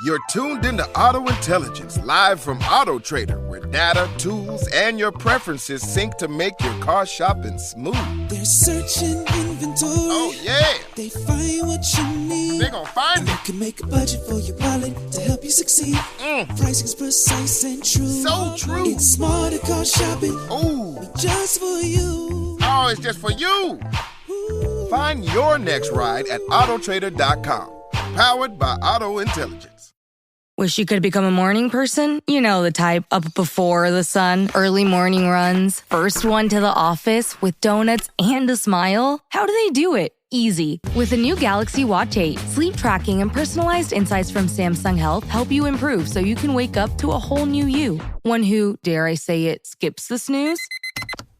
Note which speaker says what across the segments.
Speaker 1: You're tuned into Auto Intelligence, live from Auto Trader, where data, tools, and your preferences sync to make your car shopping smooth.
Speaker 2: They're searching inventory.
Speaker 1: Oh, yeah.
Speaker 2: They find what you need.
Speaker 1: They're gonna find it.
Speaker 2: You can make a budget for your wallet to help you succeed. Pricing's precise and true.
Speaker 1: So true.
Speaker 2: It's smarter car shopping.
Speaker 1: Ooh.
Speaker 2: Just for you.
Speaker 1: Oh, it's just for you.
Speaker 2: Ooh.
Speaker 1: Find your next ride at autotrader.com. Powered by Auto Intelligence.
Speaker 3: Wish you could become a morning person? You know the type, up before the sun, early morning runs, first one to the office with donuts and a smile. How do they do it? Easy. With the new Galaxy Watch 8, sleep tracking and personalized insights from Samsung Health help you improve so you can wake up to a whole new you. One who, dare I say it, skips the snooze?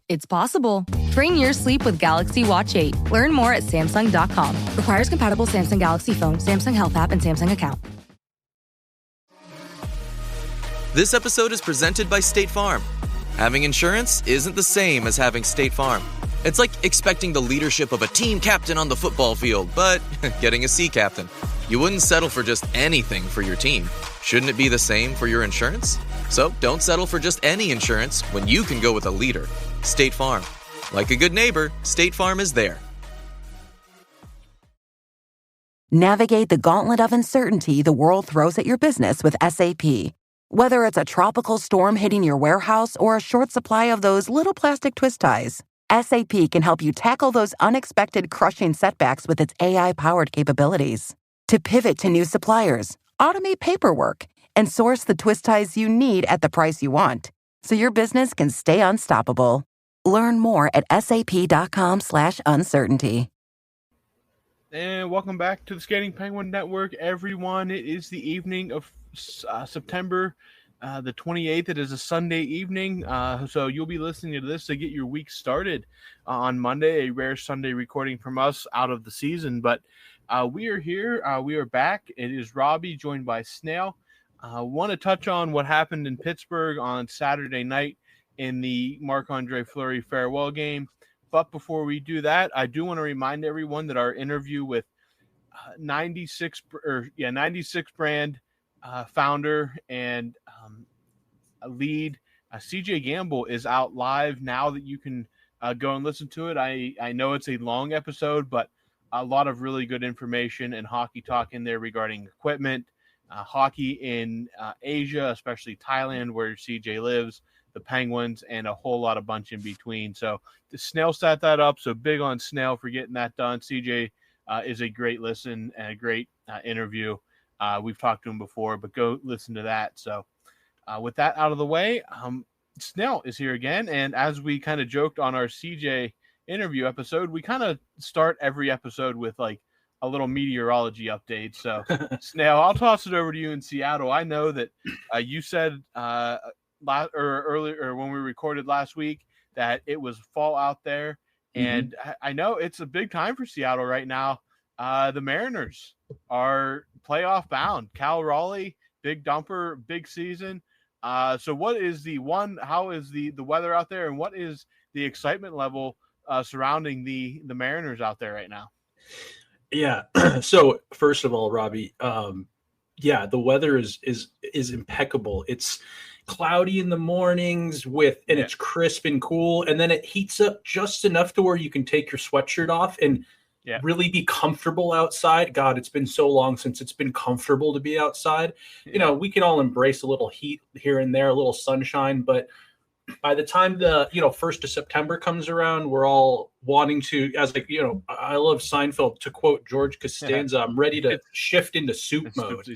Speaker 3: It's possible. Train your sleep with Galaxy Watch 8. Learn more at Samsung.com. Requires compatible Samsung Galaxy phone, Samsung Health app, and Samsung account.
Speaker 4: This episode is presented by State Farm. Having insurance isn't the same as having State Farm. It's like expecting the leadership of a team captain on the football field, but getting a sea captain. You wouldn't settle for just anything for your team. Shouldn't it be the same for your insurance? So don't settle for just any insurance when you can go with a leader. State Farm. Like a good neighbor, State Farm is there.
Speaker 5: Navigate the gauntlet of uncertainty the world throws at your business with SAP. Whether it's a tropical storm hitting your warehouse or a short supply of those little plastic twist ties, SAP can help you tackle those unexpected crushing setbacks with its AI-powered capabilities. To pivot to new suppliers, automate paperwork, and source the twist ties you need at the price you want, so your business can stay unstoppable. Learn more at sap.com/uncertainty.
Speaker 6: And welcome back to the Skating Penguin Network, everyone. It is the evening of September the 28th. It is a Sunday evening, so you'll be listening to this to get your week started on Monday, a rare Sunday recording from us out of the season. But we are here. We are back. It is Robbie, joined by Snail. Want to touch on what happened in Pittsburgh on Saturday night in the Marc-Andre Fleury farewell game. But before we do that, I do want to remind everyone that our interview with 96 brand founder and lead CJ Gamble is out live now, that you can go and listen to it. I know it's a long episode, but a lot of really good information and hockey talk in there regarding equipment, hockey in Asia, especially Thailand, where CJ lives, the Penguins, and a whole lot of bunch in between. So the Snail set that up. So big on Snail for getting that done. CJ is a great listen and a great interview. We've talked to him before, but go listen to that. So with that out of the way, Snail is here again. And as we kind of joked on our CJ interview episode, we kind of start every episode with like a little meteorology update. So Snail, I'll toss it over to you in Seattle. I know that you said earlier when we recorded last week that it was fall out there. And I know it's a big time for Seattle right now. The Mariners are playoff bound. Cal Raleigh, big dumper, big season. So what is how is the weather out there, and what is the excitement level surrounding the Mariners out there right now?
Speaker 7: Yeah. So first of all, Robbie, the weather is impeccable. It's cloudy in the mornings and it's crisp and cool. And then it heats up just enough to where you can take your sweatshirt off and really be comfortable outside. God, it's been so long since it's been comfortable to be outside. Yeah. You know, we can all embrace a little heat here and there, a little sunshine, but by the time the 1st of September comes around, we're all wanting to, I love Seinfeld, to quote George Costanza, I'm ready to shift into soup mode.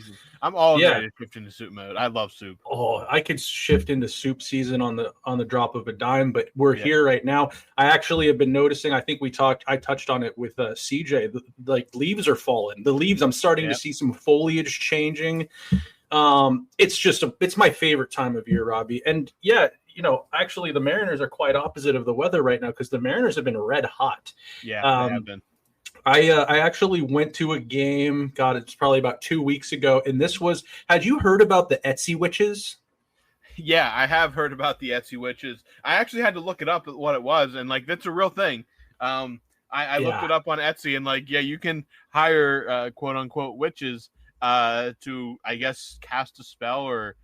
Speaker 6: I'm all ready to shift into soup mode. I love soup. Oh,
Speaker 7: I could shift into soup season on the drop of a dime, but we're here right now. I actually have been noticing, I think I touched on it with CJ, leaves are falling. The leaves, I'm starting to see some foliage changing. It's my favorite time of year, Robbie. And actually the Mariners are quite opposite of the weather right now, because the Mariners have been red hot.
Speaker 6: Yeah, they have been.
Speaker 7: I actually went to a game, it's probably about 2 weeks ago. And had you heard about the Etsy witches?
Speaker 6: Yeah, I have heard about the Etsy witches. I actually had to look it up at what it was. And that's a real thing. I looked it up on Etsy, and you can hire quote unquote witches to, I guess, cast a spell or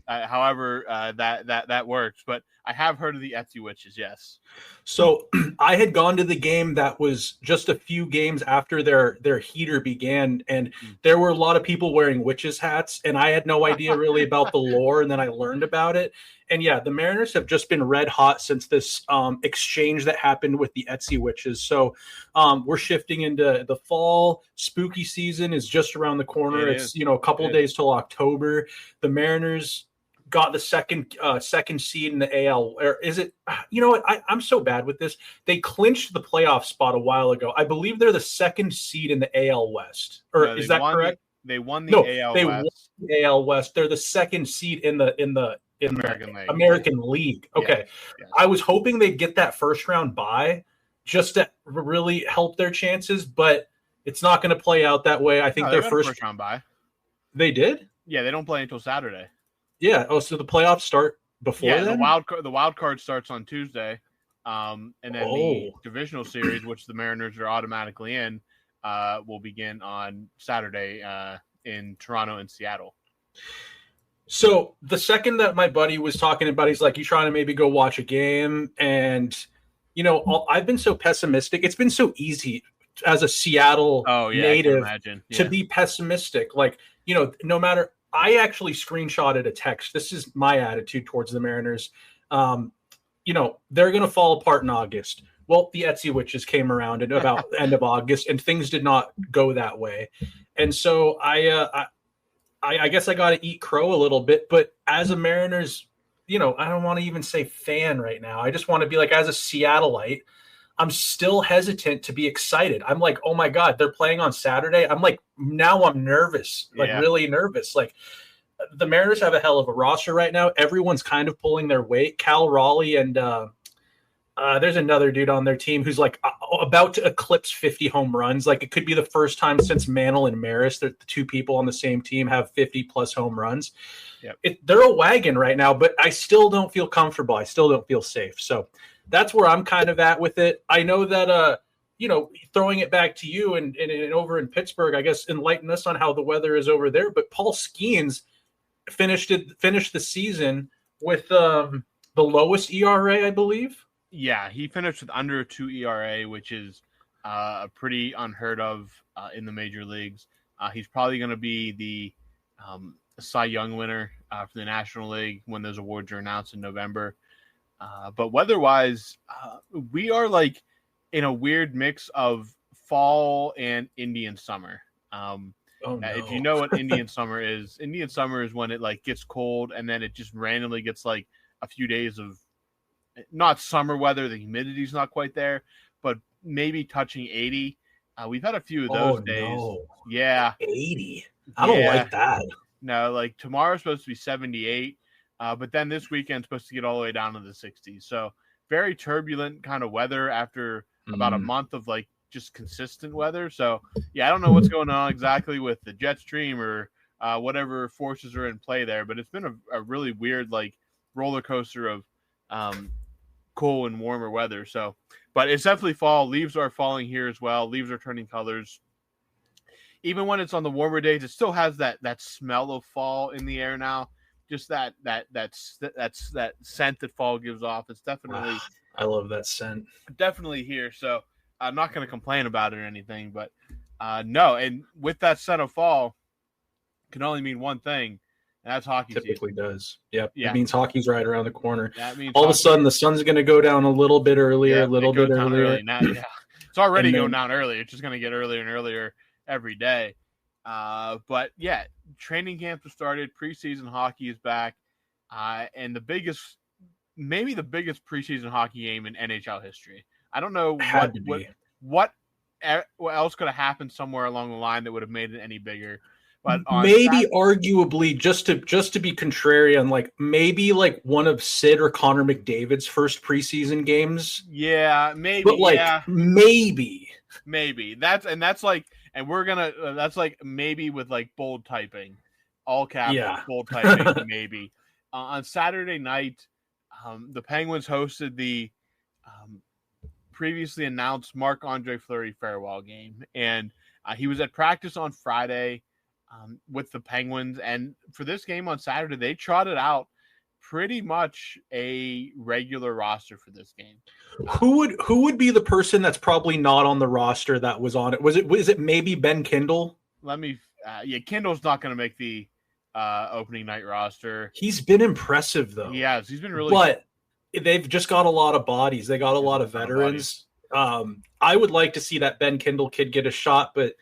Speaker 6: however that works. But I have heard of the Etsy Witches, yes.
Speaker 7: So I had gone to the game that was just a few games after their heater began, and there were a lot of people wearing witches hats, and I had no idea really about the lore, and then I learned about it. And yeah, the Mariners have just been red hot since this exchange that happened with the Etsy Witches. So we're shifting into the fall. Spooky season is just around the corner. It's a couple of days till October. The Mariners got the second seed in the AL. Or is it? You know what? I'm so bad with this. They clinched the playoff spot a while ago. I believe they're the second seed in the AL West. Or is that correct?
Speaker 6: They won the AL West.
Speaker 7: Won the AL West. They're the second seed in the American League. Okay. Yeah. I was hoping they'd get that first round bye just to really help their chances, but it's not going to play out that way. I think their first
Speaker 6: round bye.
Speaker 7: They did?
Speaker 6: Yeah, they don't play until Saturday.
Speaker 7: Yeah. Oh, so the playoffs start before then?
Speaker 6: The wild card starts on Tuesday. And then the divisional series, which the Mariners are automatically in, will begin on Saturday in Toronto and Seattle.
Speaker 7: So the second that my buddy was talking about, he's like, you trying to maybe go watch a game? And, I've been so pessimistic. It's been so easy as a Seattle native to be pessimistic. Like, no matter, I actually screenshotted a text. This is my attitude towards the Mariners. They're going to fall apart in August. Well, the Etsy Witches came around at about end of August, and things did not go that way. And so I guess I got to eat crow a little bit, but as a Mariners, I don't want to even say fan right now. I just want to be like, as a Seattleite, I'm still hesitant to be excited. I'm like, oh my God, they're playing on Saturday. I'm like, now I'm nervous, really nervous. Like, the Mariners have a hell of a roster right now. Everyone's kind of pulling their weight. Cal Raleigh and there's another dude on their team who's like about to eclipse 50 home runs. Like, it could be the first time since Mantle and Maris that the two people on the same team have 50 plus home runs. Yep. They're a wagon right now, but I still don't feel comfortable. I still don't feel safe. So that's where I'm kind of at with it. I know that, throwing it back to you and over in Pittsburgh, I guess, enlighten us on how the weather is over there. But Paul Skeens finished the season with the lowest ERA, I believe.
Speaker 6: Yeah, he finished with under a 2 ERA, which is pretty unheard of in the major leagues. He's probably going to be the Cy Young winner for the National League when those awards are announced in November. But weather-wise, we are like in a weird mix of fall and Indian summer. If you know what Indian summer is when it like gets cold and then it just randomly gets like a few days of not summer weather. The humidity's not quite there, but maybe touching 80. We've had a few of those days. No. Yeah.
Speaker 7: 80. I don't like that.
Speaker 6: No, like tomorrow's supposed to be 78. But then this weekend's supposed to get all the way down to the 60s. So very turbulent kind of weather after about a month of like just consistent weather. So yeah, I don't know what's going on exactly with the jet stream or whatever forces are in play there, but it's been a really weird like roller coaster of cool and warmer weather. So, but it's definitely fall. Leaves are falling here as well. Leaves are turning colors. Even when it's on the warmer days, it still has that smell of fall in the air now. Just that scent that fall gives off. It's definitely.
Speaker 7: I love that scent.
Speaker 6: Definitely here. So I'm not going to complain about it or anything, but no. And with that scent of fall, can only mean one thing. And that's hockey.
Speaker 7: Typically does. Yep. Yeah. It means hockey's right around the corner.
Speaker 6: That means
Speaker 7: all of a sudden the sun's going to go down a little bit earlier, earlier.
Speaker 6: Now, yeah. It's already going down earlier. It's just going to get earlier and earlier every day. But yeah, training camps have started. Preseason hockey is back. And maybe the biggest preseason hockey game in NHL history. I don't know what else could have happened somewhere along the line that would have made it any bigger. But
Speaker 7: arguably, just to be contrarian, like maybe like one of Sid or Connor McDavid's first preseason games.
Speaker 6: Yeah, maybe.
Speaker 7: But like maybe
Speaker 6: that's like, and we're gonna that's like maybe with like bold typing, all caps, bold typing, maybe. On Saturday night, the Penguins hosted the previously announced Marc-Andre Fleury farewell game, and he was at practice on Friday. with the Penguins. And for this game on Saturday, they trotted out pretty much a regular roster for this game.
Speaker 7: Who would be the person that's probably not on the roster that was on it? Was it maybe Ben Kindle?
Speaker 6: Kindle's not going to make the opening night roster.
Speaker 7: He's been impressive though.
Speaker 6: He has. He's been really.
Speaker 7: But they've just got a lot of bodies. They got a lot of veterans. I would like to see that Ben Kindle kid get a shot, but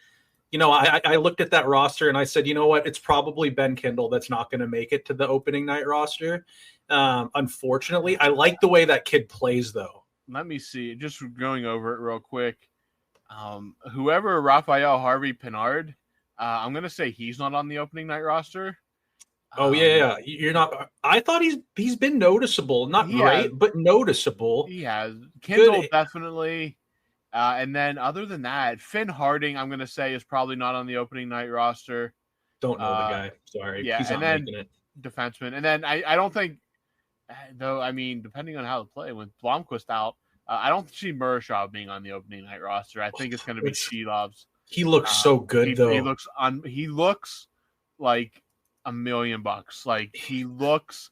Speaker 7: I looked at that roster and I said, you know what? It's probably Ben Kindle that's not going to make it to the opening night roster. Unfortunately, I like the way that kid plays, though.
Speaker 6: Let me see. Just going over it real quick. Whoever Raphael Harvey Pinard, I'm going to say he's not on the opening night roster.
Speaker 7: Oh, yeah. You're not. I thought he's been noticeable. Not great, but noticeable.
Speaker 6: He has. Kindle definitely. And then other than that, Finn Harding, I'm going to say, is probably not on the opening night roster.
Speaker 7: Don't know the guy. Sorry.
Speaker 6: Yeah,
Speaker 7: he's
Speaker 6: and
Speaker 7: not
Speaker 6: then
Speaker 7: making it.
Speaker 6: Defenseman. And then I don't think, though, I mean, depending on how to play, with Blomqvist out, I don't see Murashov being on the opening night roster. I think it's going to be Shelovs.
Speaker 7: He looks so good, though.
Speaker 6: He looks like $1 million. Like, he looks,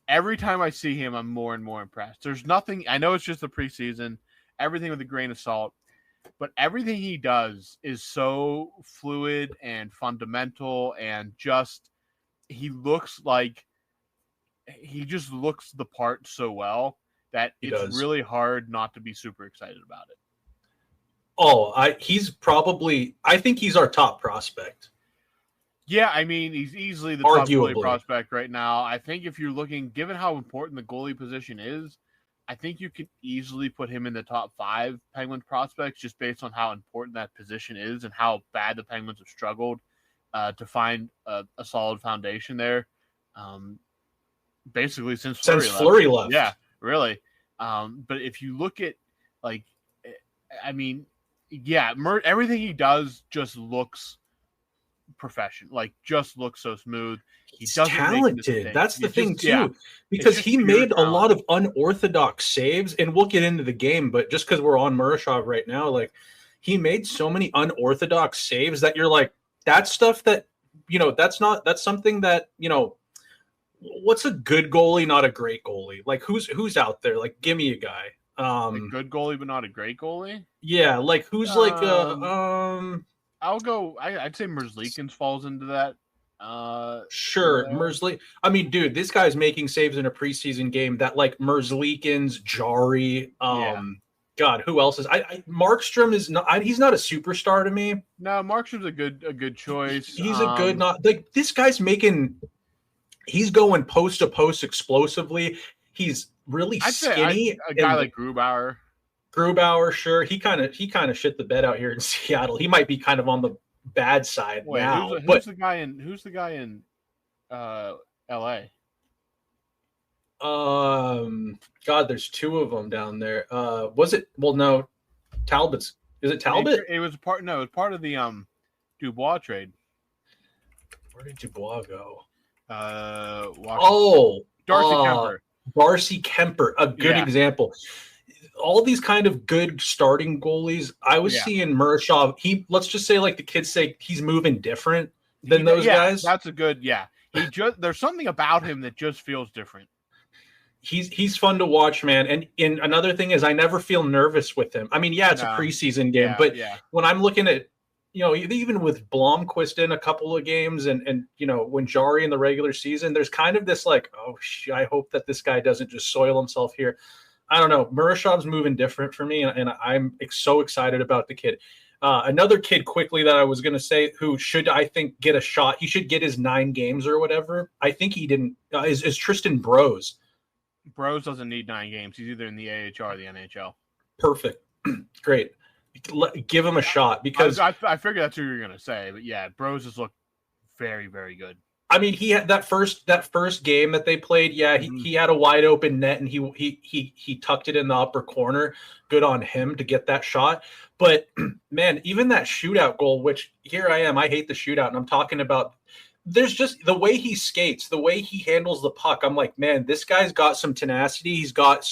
Speaker 6: every time I see him, I'm more and more impressed. There's nothing, I know it's just the preseason, everything with a grain of salt, but everything he does is so fluid and fundamental, and just he just looks the part so well that it's really hard not to be super excited about it.
Speaker 7: I think he's our top prospect.
Speaker 6: Yeah, I mean, he's easily the top goalie prospect right now. I think if you're looking, given how important the goalie position is, I think you could easily put him in the top 5 Penguins prospects just based on how important that position is and how bad the Penguins have struggled to find a solid foundation there. Basically since Fleury left. Yeah, really. But if you look at, everything he does just looks professional, just looks so smooth.
Speaker 7: He's talented. That's the thing too, because he made a lot of unorthodox saves, and we'll get into the game. But just because we're on Murashov right now, he made so many unorthodox saves that you're like, that's stuff that that's something that what's a good goalie, not a great goalie? Who's out there? Give me a guy.
Speaker 6: A good goalie, but not a great goalie.
Speaker 7: Yeah, who's
Speaker 6: I'll go. I'd say Merzlikins falls into that.
Speaker 7: Sure, Merzlik. I mean, dude, this guy's making saves in a preseason game that Merzlikins, Jari. God, who else is? Markstrom is not. He's not a superstar to me.
Speaker 6: No, Markstrom's a good choice.
Speaker 7: He's a good this guy's making. He's going post to post explosively. He's really skinny.
Speaker 6: A guy like Grubauer.
Speaker 7: Grubauer, sure. He kind of shit the bed out here in Seattle. He might be kind of on the bad side now.
Speaker 6: Who's the guy in LA?
Speaker 7: God, there's 2 of them down there. Was it? Well, no. Talbot's. Is it Talbot?
Speaker 6: It was part of the Dubois trade.
Speaker 7: Where did Dubois go?
Speaker 6: Darcy Kemper.
Speaker 7: Darcy Kemper, a good example. All these kind of good starting goalies, I was seeing Murashov. Let's just say, the kids say, he's moving different than those guys.
Speaker 6: That's a good, there's something about him that just feels different.
Speaker 7: He's fun to watch, man. And another thing is, I never feel nervous with him. I mean, it's a preseason game, but when I'm looking at, even with Blomqvist in a couple of games and when Jari in the regular season, there's kind of this I hope that this guy doesn't just soil himself here. I don't know. Murashov's moving different for me, and I'm so excited about the kid. Another kid quickly that I was going to say who should, I think, get a shot. He should get his 9 games or whatever. I think he didn't. Is Tristan Brose.
Speaker 6: Brose doesn't need 9 games. He's either in the AHL or the NHL.
Speaker 7: Perfect. Great. Give him a shot because
Speaker 6: I figured that's who you're going to say. But Brose has looked very, very good.
Speaker 7: I mean, he had that first game that they played. Yeah, he had a wide open net and he tucked it in the upper corner. Good on him to get that shot. But man, even that shootout goal, which here I am, I hate the shootout, and I'm talking about. There's just the way he skates, the way he handles the puck. I'm like, man, this guy's got some tenacity. He's got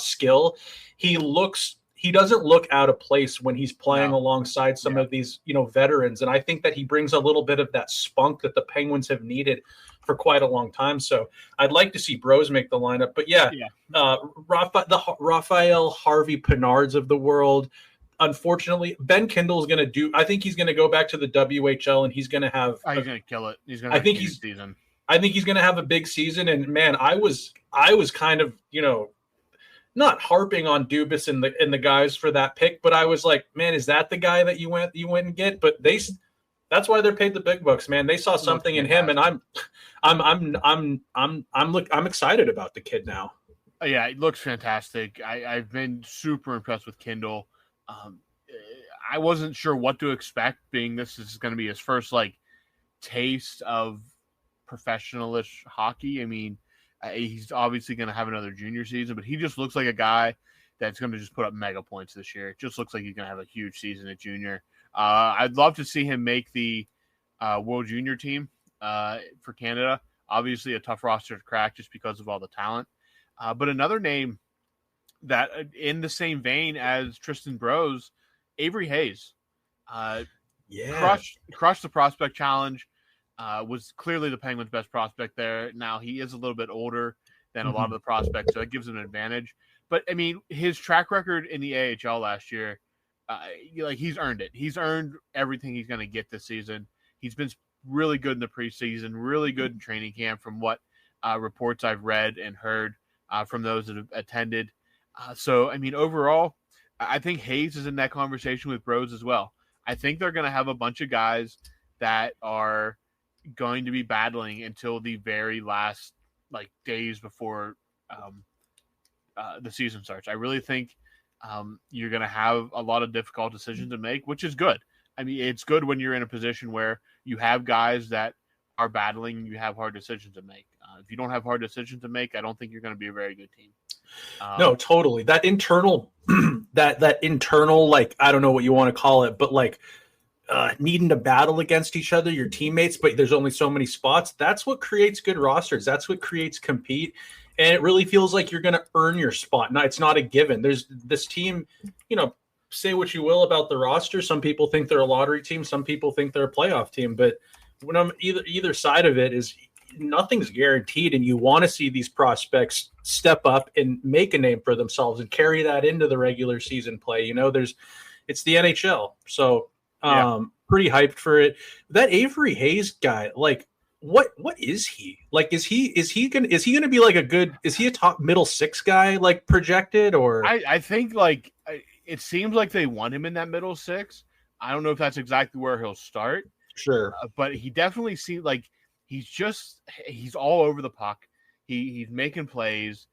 Speaker 7: skill. He looks he doesn't look out of place when he's playing
Speaker 6: No.
Speaker 7: alongside some of these, veterans. And I think that he brings a little bit of that spunk that the Penguins have needed for quite a long time. So I'd like to see Bros make the lineup. But the Raphael Harvey Pinards of the world. Unfortunately, Ben Kindle is going to I think he's going to go back to the WHL and he's going to have.
Speaker 6: He's going to kill it. He's going to have a huge season.
Speaker 7: I think he's going to have a big season. And man, I was kind of, not harping on Dubas and the guys for that pick, but I was like, man, is that the guy that you went and get? But that's why they're paid the big bucks, man. They saw something in him, and I'm excited about the kid now.
Speaker 6: Yeah, it looks fantastic. I've been super impressed with Kindle. I wasn't sure what to expect, being this is going to be his first taste of professional-ish hockey. I mean, he's obviously going to have another junior season, but he just looks like a guy that's going to just put up mega points this year. It just looks like he's going to have a huge season at junior. I'd love to see him make the World Junior team for Canada. Obviously a tough roster to crack just because of all the talent. But another name that in the same vein as Tristan Bros, Avery Hayes. Crushed the prospect challenge. Was clearly the Penguins' best prospect there. Now he is a little bit older than a lot of the prospects, so that gives him an advantage. But I mean, his track record in the AHL last year, he's earned it. He's earned everything he's going to get this season. He's been really good in the preseason, really good in training camp, from what reports I've read and heard from those that have attended. So I mean, overall, I think Hayes is in that conversation with Bros as well. I think they're going to have a bunch of guys that are going to be battling until the very last days before the season starts. I really think you're going to have a lot of difficult decisions to make, which is good. I mean, it's good when you're in a position where you have guys that are battling, you have hard decisions to make. If you don't have hard decisions to make, I don't think you're going to be a very good team.
Speaker 7: No, totally. That internal, that internal, I don't know what you want to call it, but needing to battle against each other, your teammates, but there's only so many spots. That's what creates good rosters. That's what creates compete. And it really feels like you're going to earn your spot. No, it's not a given. There's this team, say what you will about the roster. Some people think they're a lottery team. Some people think they're a playoff team. But when I'm either side of it is nothing's guaranteed. And you want to see these prospects step up and make a name for themselves and carry that into the regular season play. It's the NHL. So, pretty hyped for it. That Avery Hayes guy, what is he? Is he gonna be is he a top middle six guy projected, or?
Speaker 6: I think it seems like they want him in that middle six. I don't know if that's exactly where he'll start.
Speaker 7: Sure.
Speaker 6: But he definitely seems like he's all over the puck. He's making plays.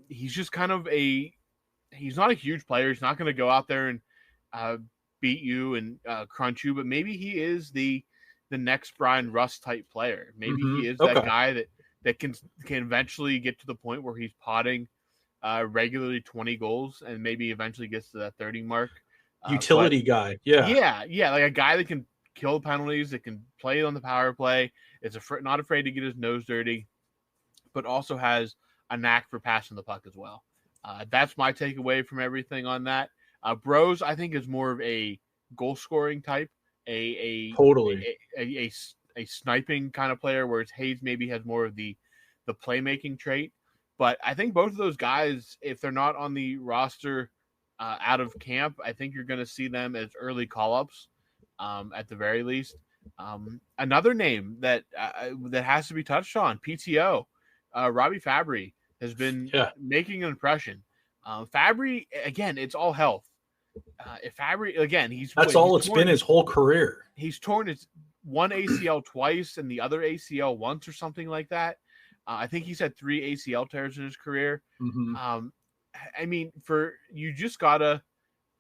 Speaker 6: He's just kind of he's not a huge player. He's not going to go out there and beat you and crunch you, but maybe he is the next Brian Rust type player. Maybe he is that guy that can eventually get to the point where he's potting regularly 20 goals and maybe eventually gets to that 30 mark.
Speaker 7: Utility guy.
Speaker 6: Yeah. Like a guy that can kill penalties, that can play on the power play, is not afraid to get his nose dirty, but also has a knack for passing the puck as well. That's my takeaway from everything on that. Bros, I think, is more of a goal scoring type, a sniping kind of player, whereas Hayes maybe has more of the playmaking trait. But I think both of those guys, if they're not on the roster out of camp, I think you're going to see them as early call-ups at the very least. Another name that has to be touched on, PTO, Robbie Fabry has been making an impression. Fabry, again, it's all health. If Fabry, again,
Speaker 7: it's been his whole career.
Speaker 6: He's torn his one ACL twice and the other ACL once or something like that. I think he's had 3 ACL tears in his career.
Speaker 7: Mm-hmm.
Speaker 6: I mean, you just gotta,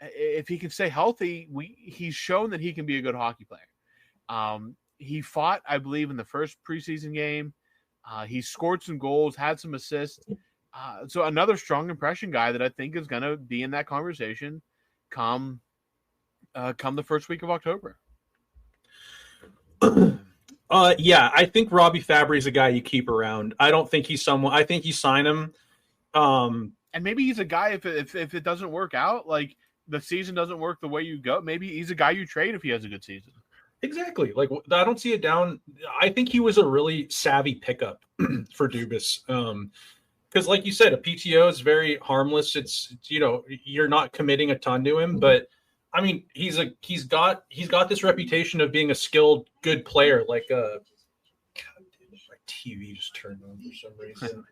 Speaker 6: if he can stay healthy, he's shown that he can be a good hockey player. He fought, I believe, in the first preseason game. He scored some goals, had some assists. So another strong impression guy that I think is going to be in that conversation come the first week of October.
Speaker 7: I think Robbie Fabry is a guy you keep around. I don't think he's someone. I think you sign him.
Speaker 6: And maybe he's a guy if it doesn't work out, like the season doesn't work the way you go, maybe he's a guy you trade if he has a good season.
Speaker 7: Exactly. Like, I don't see it down. I think he was a really savvy pickup for Dubas. Because like you said, a PTO is very harmless. It's, you're not committing a ton to him, but I mean, he's got this reputation of being a skilled, good player. Like, God, my TV just turned on for some reason.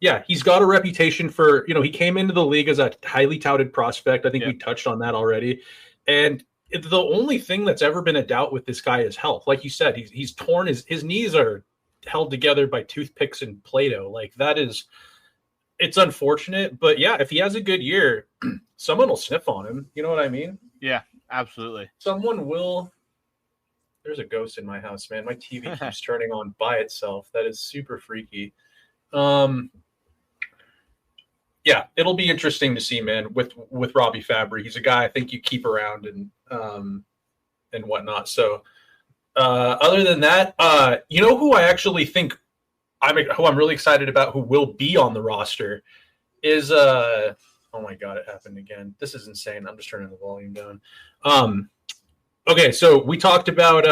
Speaker 7: Yeah, he's got a reputation for, he came into the league as a highly touted prospect. I think we touched on that already. And the only thing that's ever been a doubt with this guy is health. Like you said, he's torn. His knees are held together by toothpicks and Play-Doh. Like, it's unfortunate. But yeah, if he has a good year, someone will sniff on him. You know what I mean?
Speaker 6: Yeah, absolutely.
Speaker 7: Someone will. There's a ghost in my house, man. My TV keeps turning on by itself. That is super freaky. Yeah, it'll be interesting to see, man, with Robbie Fabry. He's a guy I think you keep around and whatnot. So other than that, who I actually think who I'm really excited about, who will be on the roster is oh my God, it happened again. This is insane. I'm just turning the volume down. Okay, so we talked about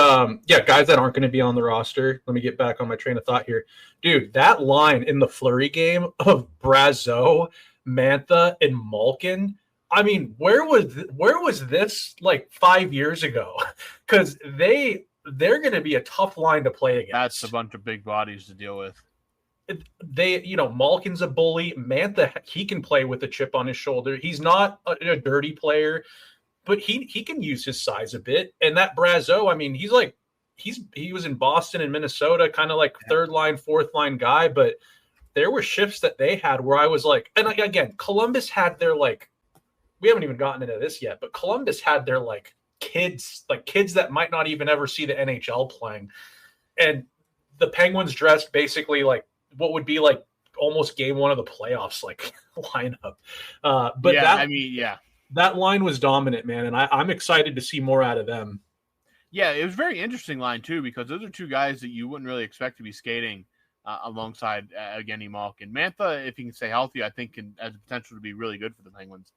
Speaker 7: guys that aren't going to be on the roster. Let me get back on my train of thought here. Dude, that line in the Fleury game of Brazeau, Mantha, and Malkin, I mean, where was this like 5 years ago? Because they're going to be a tough line to play against.
Speaker 6: That's a bunch of big bodies to deal with.
Speaker 7: Malkin's a bully. Mantha, he can play with a chip on his shoulder. He's not a dirty player, but he can use his size a bit. And that Brazeau, I mean, he was in Boston and Minnesota, kind of like third line, fourth line guy. But there were shifts that they had where I was like, and again, Columbus had their like, we haven't even gotten into this yet, but Columbus had their like kids that might not even ever see the NHL playing. And the Penguins dressed basically like what would be like almost game one of the playoffs, like lineup. But that line was dominant, man. And I'm excited to see more out of them.
Speaker 6: Yeah, it was a very interesting line, too, because those are two guys that you wouldn't really expect to be skating alongside Evgeny Malkin. Mantha, if he can stay healthy, I think has the potential to be really good for the Penguins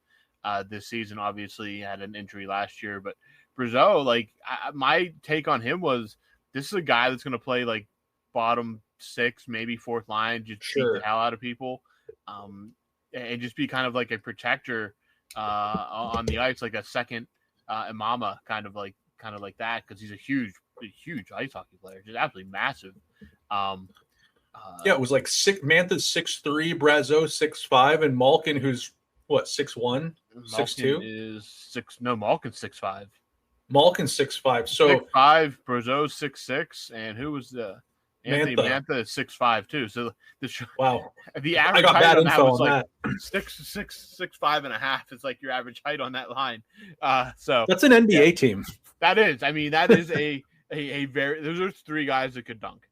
Speaker 6: this season. Obviously, he had an injury last year. But Brazeau, like, my take on him was this is a guy that's going to play, like, bottom six, maybe fourth line, just beat the hell out of people and just be kind of like a protector on the ice, like a second Imama, kind of like that, because he's a huge ice hockey player, just absolutely massive.
Speaker 7: It was like Mantha's 6'3", Brazeau 6'5", and Malkin, who's what, 6'1", 6'2"?
Speaker 6: Malkin's 6'5".
Speaker 7: Malkin's 6'5". So
Speaker 6: 6'5", Brazeau 6'6", and who was the Anthony Mantha is 6'5" too. So
Speaker 7: wow,
Speaker 6: the average
Speaker 7: I got bad info
Speaker 6: was
Speaker 7: on
Speaker 6: like
Speaker 7: that.
Speaker 6: 6'5" and a half. It's like your average height on that line. So
Speaker 7: that's an NBA team.
Speaker 6: That is. I mean, that is a very. Those are three guys that could dunk.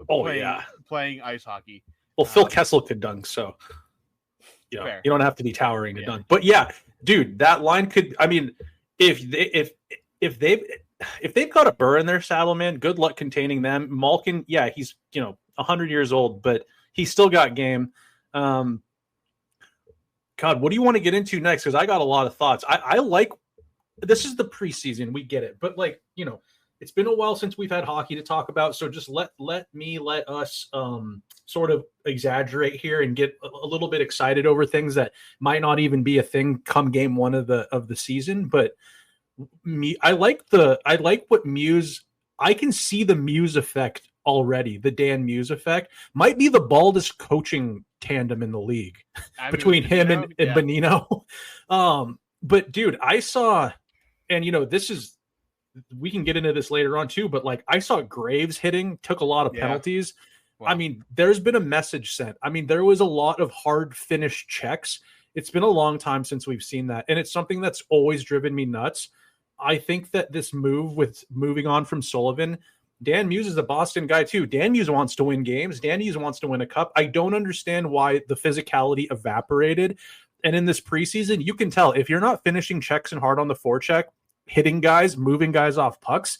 Speaker 6: Playing ice hockey.
Speaker 7: Well, Phil Kessel could dunk, so you don't have to be towering to dunk. But yeah, dude, that line could. I mean, if they've got a burr in their saddle, man, good luck containing them. Malkin, he's 100 years old, but he's still got game. God, what do you want to get into next? Because I got a lot of thoughts. I like. This is the preseason, we get it, but it's been a while since we've had hockey to talk about. So just let us sort of exaggerate here and get a little bit excited over things that might not even be a thing come game one of the season. But I like what Muse. I can see the Muse effect already. The Dan Muse effect might be the baldest coaching tandem in the league between him and Bonino. But dude, I saw, and we can get into this later on too, but like I saw Graves took a lot of penalties. Wow. I mean, there's been a message sent. I mean, there was a lot of hard finish checks. It's been a long time since we've seen that. And it's something that's always driven me nuts. I think that this move with moving on from Sullivan, Dan Muse is a Boston guy too. Dan Muse wants to win games. Dan Muse wants to win a cup. I don't understand why the physicality evaporated. And in this preseason, you can tell if you're not finishing checks and hard on the forecheck, hitting guys, moving guys off pucks,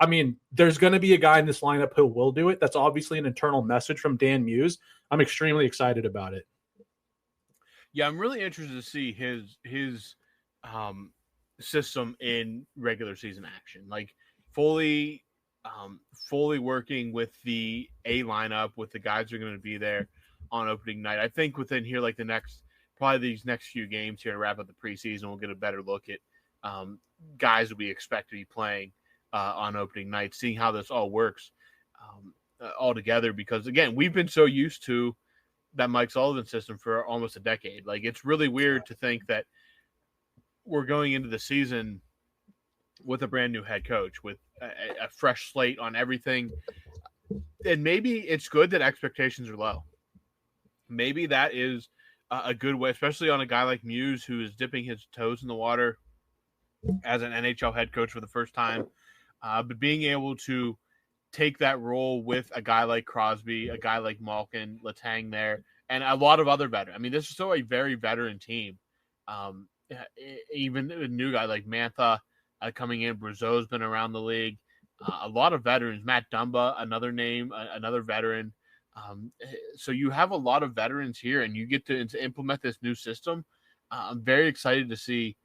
Speaker 7: I mean, there's going to be a guy in this lineup who will do it. That's obviously an internal message from Dan Muse. I'm extremely excited about it.
Speaker 6: Yeah, I'm really interested to see his system in regular season action, like fully working with the A lineup, with the guys who are going to be there on opening night. I think within here, like these next few games here to wrap up the preseason, we'll get a better look at guys that we expect to be playing on opening night, seeing how this all works all together. Because again, we've been so used to that Mike Sullivan system for almost a decade. Like, it's really weird to think that we're going into the season with a brand new head coach, with a fresh slate on everything. And maybe it's good that expectations are low. Maybe that is a good way, especially on a guy like Muse, who is dipping his toes in the water as an NHL head coach for the first time. But being able to take that role with a guy like Crosby, a guy like Malkin, Letang there, and a lot of other veterans. I mean, this is still a very veteran team. Even a new guy like Mantha coming in. Brazeau's been around the league. A lot of veterans. Matt Dumba, another name, another veteran. So you have a lot of veterans here, and you get to implement this new system. I'm very excited to see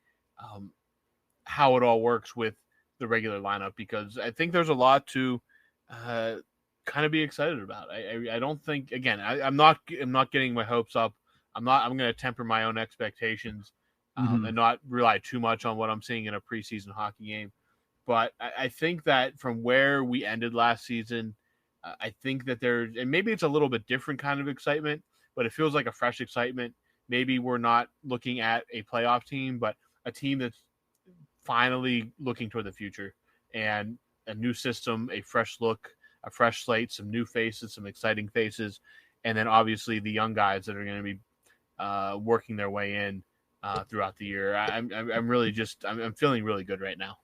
Speaker 6: how it all works with the regular lineup, because I think there's a lot to kind of be excited about. I don't think, again, I'm not getting my hopes up. I'm going to temper my own expectations and not rely too much on what I'm seeing in a preseason hockey game. But I think that from where we ended last season, I think that and maybe it's a little bit different kind of excitement, but it feels like a fresh excitement. Maybe we're not looking at a playoff team, but a team that's finally looking toward the future, and a new system, a fresh look, a fresh slate, some new faces, some exciting faces, and then obviously the young guys that are going to be working their way in throughout the year. I'm feeling really good right now.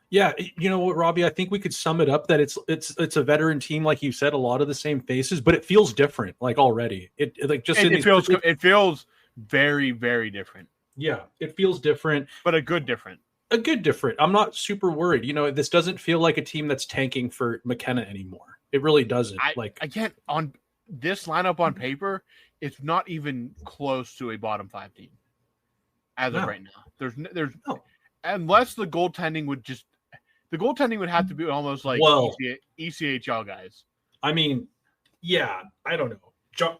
Speaker 7: Yeah, you know what, Robbie? I think we could sum it up that it's a veteran team, like you said, a lot of the same faces, but it feels different. Like already, it
Speaker 6: feels very, very different.
Speaker 7: Yeah, it feels different,
Speaker 6: but a good different.
Speaker 7: I'm not super worried. You know, this doesn't feel like a team that's tanking for McKenna anymore. It really doesn't.
Speaker 6: Again, on this lineup on paper, it's not even close to a bottom 5 team as of right now. There's no. Unless the goaltending would have to be almost like ECHL guys.
Speaker 7: I mean, yeah, I don't know.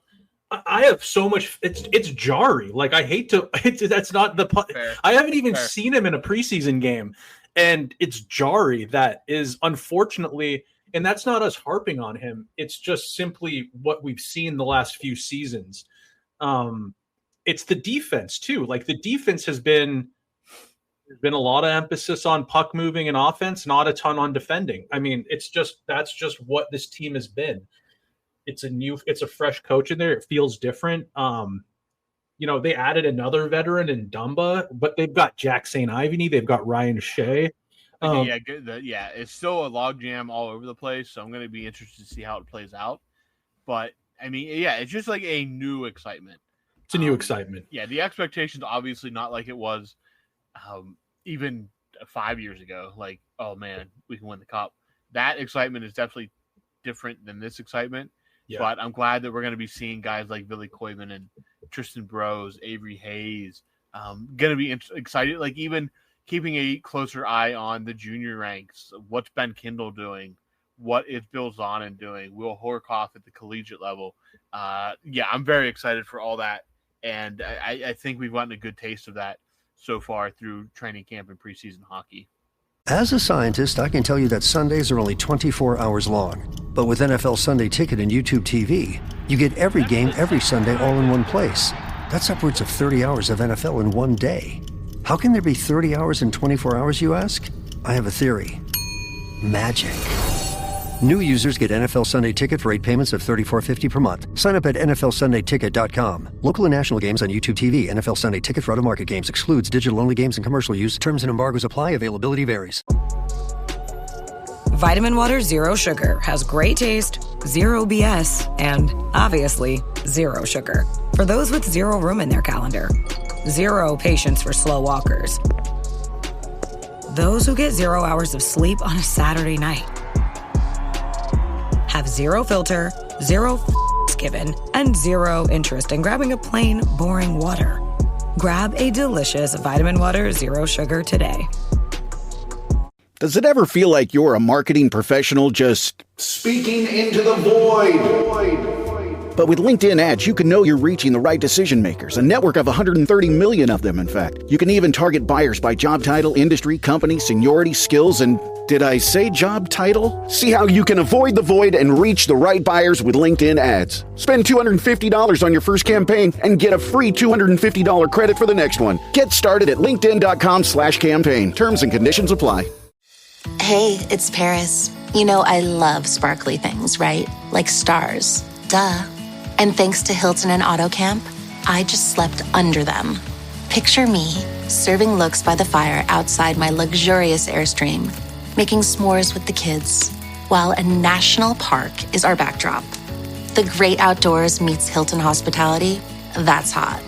Speaker 7: I have so much. It's Jari. Like, I hate to. That's not the. Fair. I haven't even seen him in a preseason game, and it's Jari that is, unfortunately, and that's not us harping on him. It's just simply what we've seen the last few seasons. It's the defense too. Like, the defense has been. There's been a lot of emphasis on puck moving and offense, not a ton on defending. I mean, that's just what this team has been. It's a fresh coach in there. It feels different. They added another veteran in Dumba, but they've got Jack St. Ivany. They've got Ryan Shea.
Speaker 6: It's still a logjam all over the place. So I'm going to be interested to see how it plays out. But I mean, yeah, it's just like a new excitement.
Speaker 7: It's a new excitement.
Speaker 6: Yeah, the expectations obviously not like it was even 5 years ago. Like, oh man, we can win the cup. That excitement is definitely different than this excitement. Yeah. But I'm glad that we're going to be seeing guys like Billy Koivunen and Tristan Brose, Avery Hayes. Going to be excited, like even keeping a closer eye on the junior ranks. What's Ben Kindle doing? What is Bill Zonin doing? Will Horkoff at the collegiate level? I'm very excited for all that. And I think we've gotten a good taste of that so far through training camp and preseason hockey.
Speaker 8: As a scientist, I can tell you that Sundays are only 24 hours long. But with NFL Sunday Ticket and YouTube TV, you get every game every Sunday all in one place. That's upwards of 30 hours of NFL in one day. How can there be 30 hours in 24 hours, you ask? I have a theory. Magic. New users get NFL Sunday Ticket for 8 payments of $34.50 per month. Sign up at NFLSundayTicket.com. Local and national games on YouTube TV. NFL Sunday Ticket for out-of-market games excludes digital-only games and commercial use. Terms and embargoes apply. Availability varies.
Speaker 9: Vitamin Water Zero Sugar has great taste, zero BS, and obviously zero sugar. For those with zero room in their calendar. Zero patience for slow walkers. those who get 0 hours of sleep on a Saturday night. Have zero filter, zero given, and zero interest in grabbing a plain, boring water. Grab a delicious vitamin water, zero sugar today.
Speaker 10: Does it ever feel like you're a marketing professional just speaking into the void? But with LinkedIn ads, you can know you're reaching the right decision makers, a network of 130 million of them, in fact. You can even target buyers by job title, industry, company, seniority, skills, and did I say job title? See how you can avoid the void and reach the right buyers with LinkedIn ads. Spend $250 on your first campaign and get a free $250 credit for the next one. Get started at linkedin.com/campaign. Terms and conditions apply.
Speaker 11: Hey, it's Paris. You know I love sparkly things, right? Like stars. Duh. And thanks to Hilton and AutoCamp, I just slept under them. Picture me, serving looks by the fire outside my luxurious Airstream, making s'mores with the kids, while a national park is our backdrop. The great outdoors meets Hilton hospitality. That's hot.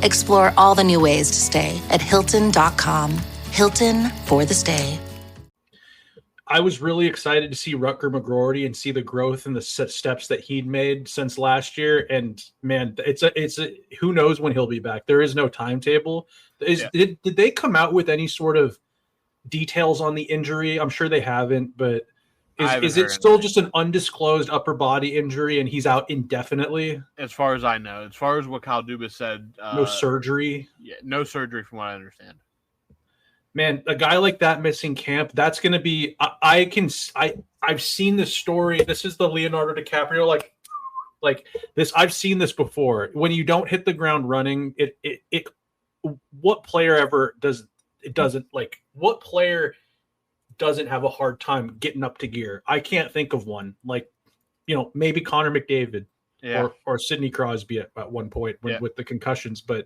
Speaker 11: Explore all the new ways to stay at Hilton.com. Hilton for the stay.
Speaker 7: I was really excited to see Rutger McGroarty and see the growth and the steps that he'd made since last year. And man, it's a who knows when he'll be back. There is no timetable. Did they come out with any sort of details on the injury? I'm sure they haven't, but is it still just an undisclosed upper body injury and he's out indefinitely?
Speaker 6: As far as I know, as far as what Kyle Dubas said,
Speaker 7: no surgery.
Speaker 6: Yeah, no surgery from what I understand.
Speaker 7: Man, a guy like that missing camp, that's going to be. I've seen this story. This is the Leonardo DiCaprio like this. I've seen this before. When you don't hit the ground running, what player ever does it doesn't like? What player doesn't have a hard time getting up to gear? I can't think of one. Like, maybe Connor McDavid, or Sidney Crosby at one point with the concussions, but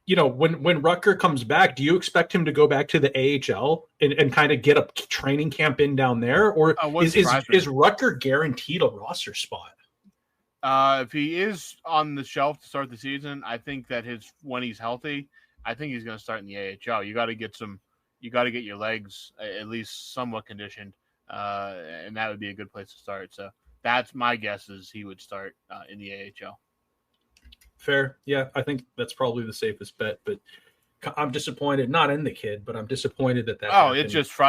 Speaker 7: when Rutger comes back, do you expect him to go back to the AHL and kind of get a training camp in down there? Or is Rutger guaranteed a roster spot?
Speaker 6: If he is on the shelf to start the season, I think that when he's healthy, I think he's going to start in the AHL. You got to get your legs at least somewhat conditioned, and that would be a good place to start. So that's my guess is he would start in the AHL.
Speaker 7: Fair. Yeah, I think that's probably the safest bet, but I'm disappointed, not in the kid, but I'm disappointed that happened.
Speaker 6: It's just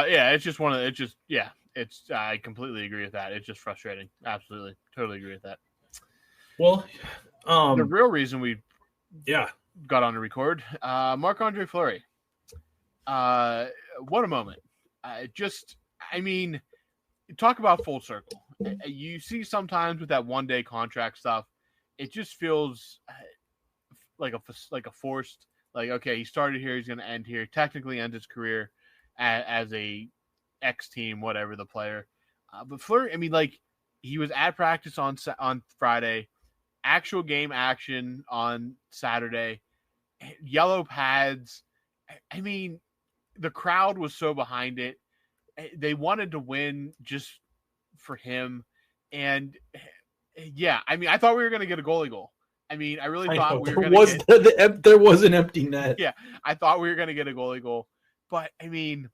Speaker 6: I completely agree with that. It's just frustrating. Absolutely. Totally agree with that.
Speaker 7: Well,
Speaker 6: the real reason we got on to record, Marc-Andre Fleury. What a moment. Talk about full circle. You see sometimes with that 1-day contract stuff, it just feels like a forced, like, okay, he started here, he's going to end here, technically end his career as a X team, whatever the player. But Fleury, he was at practice on Friday, actual game action on Saturday, yellow pads. The crowd was so behind it. They wanted to win just for him. And I thought we were going to get a goalie goal. I really thought we were going to get...
Speaker 7: There was an empty net.
Speaker 6: Yeah, I thought we were going to get a goalie goal. But,
Speaker 7: And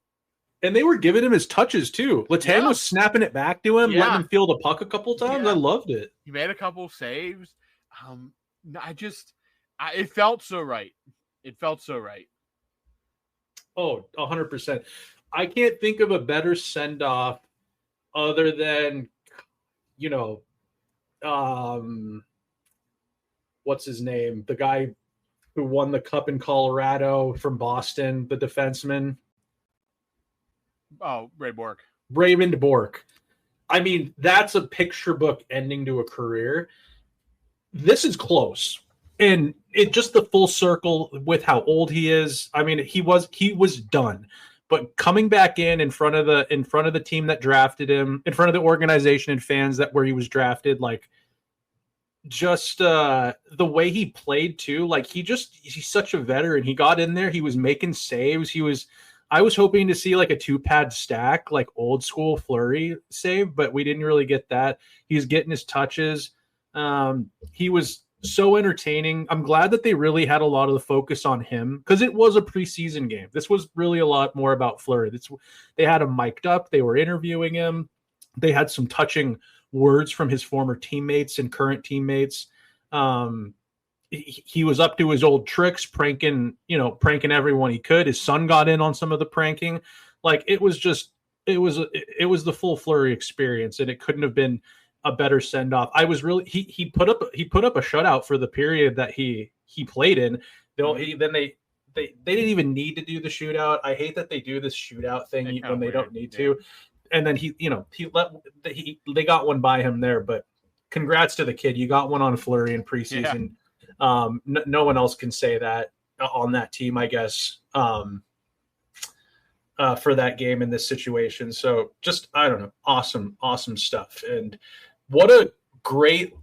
Speaker 7: they were giving him his touches, too. Letang was snapping it back to him, letting him feel the puck a couple times. I loved it.
Speaker 6: He made a couple of saves. It felt so right. It felt so right.
Speaker 7: Oh, 100%. I can't think of a better send-off other than, what's his name? The guy who won the cup in Colorado from Boston, the defenseman.
Speaker 6: Oh,
Speaker 7: Raymond Bourque. That's a picture book ending to a career. This is close. And it just the full circle with how old he is. He was done. But coming back in front of the team that drafted him, in front of the organization and fans that where he was drafted, just the way he played too, he's such a veteran. He got in there, he was making saves. I was hoping to see a 2-pad stack, old school Fleury save, but we didn't really get that. He was getting his touches. He was so entertaining. I'm glad that they really had a lot of the focus on him because it was a preseason game. This was really a lot more about Fleury. They had him mic'd up. They were interviewing him. They had some touching words from his former teammates and current teammates. He was up to his old tricks, pranking everyone he could. His son got in on some of the pranking. Like it was the full Fleury experience, and it couldn't have been a better send off. I was really he put up a shutout for the period that he played in. They didn't even need to do the shootout. I hate that they do this shootout thing when they don't need to. And then they got one by him there, but congrats to the kid. You got one on Fleury in preseason. Yeah. No one else can say that on that team, I guess, for that game in this situation. So just, I don't know, awesome stuff. And what a great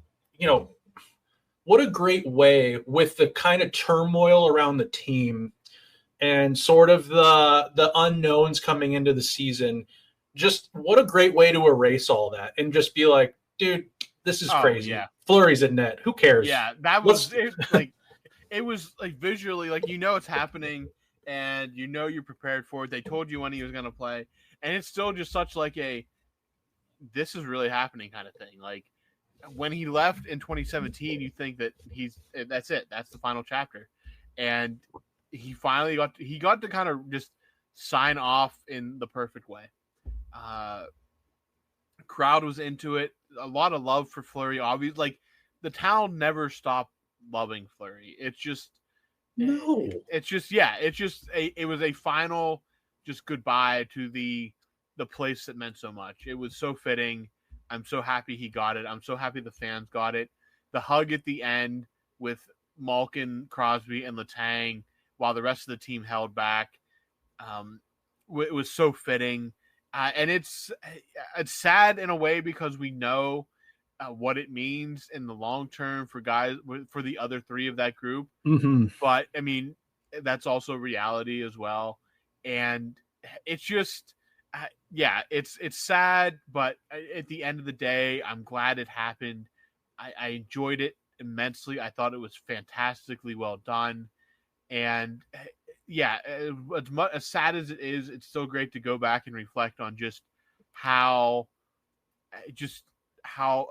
Speaker 7: way with the kind of turmoil around the team and sort of the unknowns coming into the season. Just what a great way to erase all that and just be like, dude, this is crazy. Yeah. Fleury's in net. Who cares?
Speaker 6: Yeah, that was it was like visually, like, it's happening and you're prepared for it. They told you when he was going to play, and it's still just such like this is really happening kind of thing. Like when he left in 2017, you think that that's it. That's the final chapter. And he finally got to kind of just sign off in the perfect way. Crowd was into it. A lot of love for Fleury. Obviously, like the town never stopped loving Fleury. It's just it was a final just goodbye to the place that meant so much. It was so fitting. I'm so happy he got it. I'm so happy the fans got it. The hug at the end with Malkin, Crosby, and Letang while the rest of the team held back. It was so fitting. And it's sad in a way because we know what it means in the long term for the other three of that group.
Speaker 7: Mm-hmm.
Speaker 6: But I mean, that's also reality as well. And it's just, it's sad. But at the end of the day, I'm glad it happened. I enjoyed it immensely. I thought it was fantastically well done. And as sad as it is, it's still great to go back and reflect on just how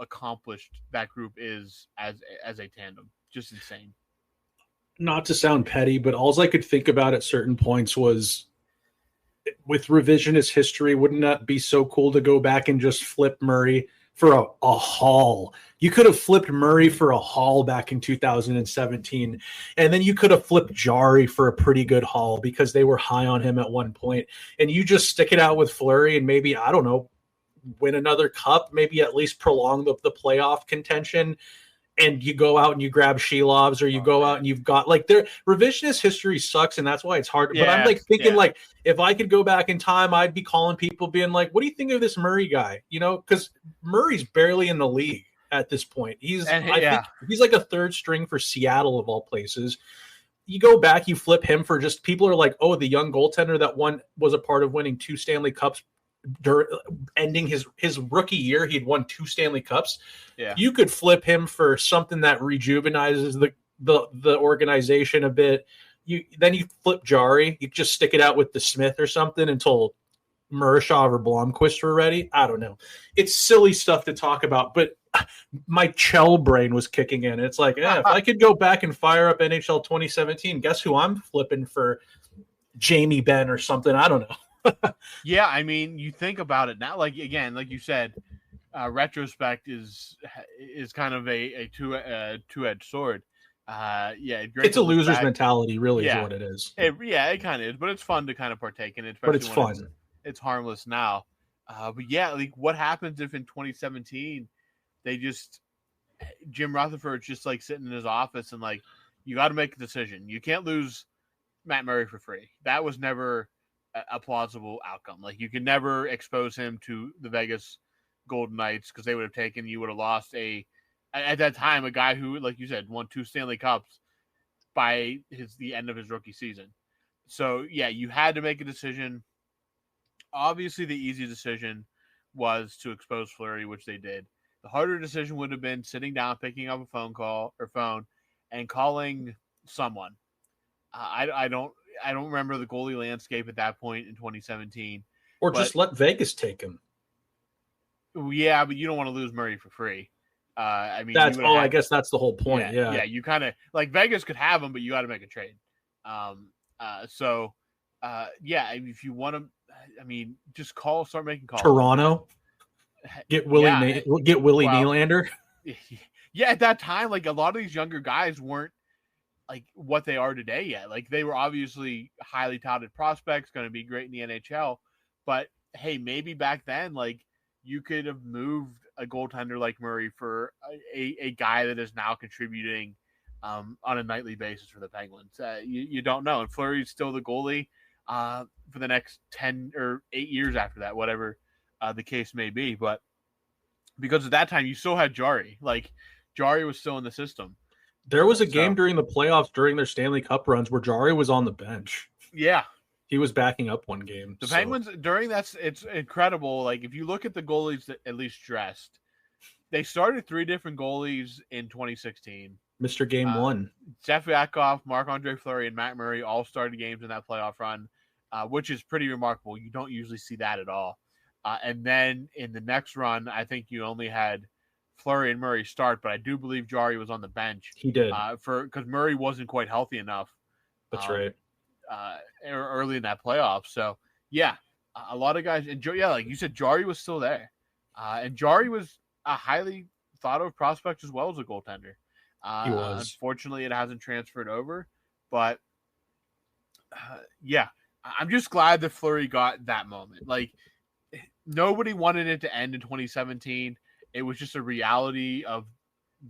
Speaker 6: accomplished that group is as a tandem. Just insane.
Speaker 7: Not to sound petty, but all I could think about at certain points was, with revisionist history, wouldn't that be so cool to go back and just flip Murray for a haul? You could have flipped Murray for a haul back in 2017, and then you could have flipped Jari for a pretty good haul because they were high on him at one point, and you just stick it out with Fleury and maybe, I don't know, win another cup, maybe at least prolong the playoff contention, and you go out and you grab Shelovs, or you go out and you've got like their revisionist history sucks, and that's why it's hard. But I'm like thinking like, if I could go back in time, I'd be calling people being like, what do you think of this Murray guy? Because Murray's barely in the league at this point. I think he's like a third string for Seattle of all places. You go back, you flip him for just, people are like, oh, the young goaltender that was a part of winning 2 Stanley Cups ending his rookie year. He'd won 2 Stanley Cups. Yeah. You could flip him for something that rejuvenizes the organization a bit. Then you flip Jari. You just stick it out with the Smith or something until Murashov or Blomqvist were ready. I don't know. It's silly stuff to talk about, but my Chell brain was kicking in. It's like, if I could go back and fire up NHL 2017, guess who I'm flipping for? Jamie Benn or something. I don't know.
Speaker 6: Yeah, I mean, you think about it now. Like, again, like you said, retrospect is kind of a two-edged sword.
Speaker 7: It's a loser's mentality, really, is what it is.
Speaker 6: It kind of is, but it's fun to kind of partake in it.
Speaker 7: But it's fun.
Speaker 6: It's harmless now. But yeah, like, what happens if in 2017 Jim Rutherford's just like sitting in his office and like, you got to make a decision. You can't lose Matt Murray for free. That was never a plausible outcome. Like, you could never expose him to the Vegas Golden Knights because they would have you would have lost at that time, a guy who, like you said, won 2 Stanley Cups by the end of his rookie season. So yeah, you had to make a decision. Obviously the easy decision was to expose Fleury, which they did. The harder decision would have been sitting down, picking up a phone, and calling someone. I don't remember the goalie landscape at that point in 2017.
Speaker 7: Or just let Vegas take him.
Speaker 6: Yeah, but you don't want to lose Murray for free. I
Speaker 7: guess that's the whole point. Yeah.
Speaker 6: You kind of like Vegas could have him, but you got to make a trade. If you want to, just start making calls.
Speaker 7: Toronto, get Willie Nylander.
Speaker 6: Yeah, at that time, like a lot of these younger guys weren't like what they are today yet. Like they were obviously highly touted prospects, going to be great in the NHL. But hey, maybe back then, like you could have moved a goaltender like Murray for a guy that is now contributing on a nightly basis for the Penguins. You don't know. And Fleury's still the goalie for the next 10 or 8 years after that, whatever the case may be. But because at that time, you still had Jari. Like Jari was still in the system.
Speaker 7: There was a game during the playoffs, during their Stanley Cup runs, where Jari was on the bench.
Speaker 6: Yeah.
Speaker 7: He was backing up one game.
Speaker 6: The Penguins, during that, it's incredible. Like, if you look at the goalies that at least dressed, they started 3 different goalies in 2016.
Speaker 7: Mr. Game 1.
Speaker 6: Jeff Yakov, Marc-Andre Fleury, and Matt Murray all started games in that playoff run, which is pretty remarkable. You don't usually see that at all. And then in the next run, I think you only had Fleury and Murray start, but I do believe Jari was on the bench.
Speaker 7: He did.
Speaker 6: Because Murray wasn't quite healthy enough.
Speaker 7: That's right.
Speaker 6: Early in that playoff. So, yeah, a lot of guys. And like you said, Jari was still there. And Jari was a highly thought of prospect as well as a goaltender.
Speaker 7: He was.
Speaker 6: Unfortunately, it hasn't transferred over. But, I'm just glad that Fleury got that moment. Like, nobody wanted it to end in 2017. It was just a reality of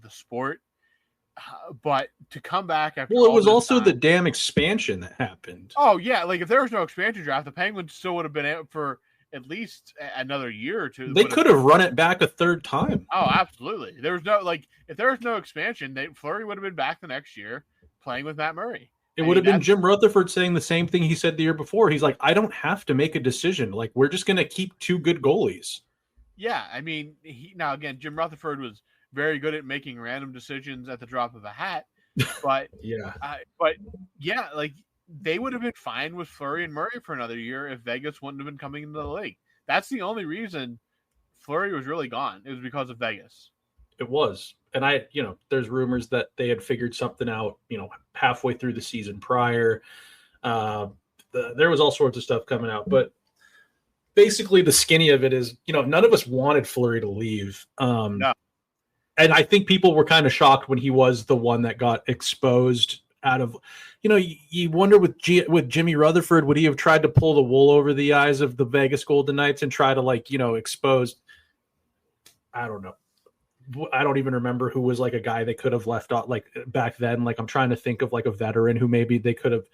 Speaker 6: the sport. But to come back after
Speaker 7: it was also the damn expansion that happened.
Speaker 6: Oh yeah, like if there was no expansion draft, the Penguins still would have been out for at least another year or two.
Speaker 7: They could have run it back a third time.
Speaker 6: Oh, absolutely. There was no if there was no expansion, Fleury would have been back the next year playing with Matt Murray.
Speaker 7: It would have been Jim Rutherford saying the same thing he said the year before. He's like, I don't have to make a decision. Like we're just going to keep 2 good goalies.
Speaker 6: Yeah, Jim Rutherford was very good at making random decisions at the drop of a hat, but they would have been fine with Fleury and Murray for another year if Vegas wouldn't have been coming into the league. That's the only reason Fleury was really gone. It was because of Vegas.
Speaker 7: It was, and there's rumors that they had figured something out, halfway through the season prior. There was all sorts of stuff coming out, but basically the skinny of it is, none of us wanted Fleury to leave. No. And I think people were kind of shocked when he was the one that got exposed out of, you wonder with Jimmy Rutherford, would he have tried to pull the wool over the eyes of the Vegas Golden Knights and try to expose, I don't know. I don't even remember who was like a guy they could have left out like back then. Like I'm trying to think of like a veteran who maybe they could have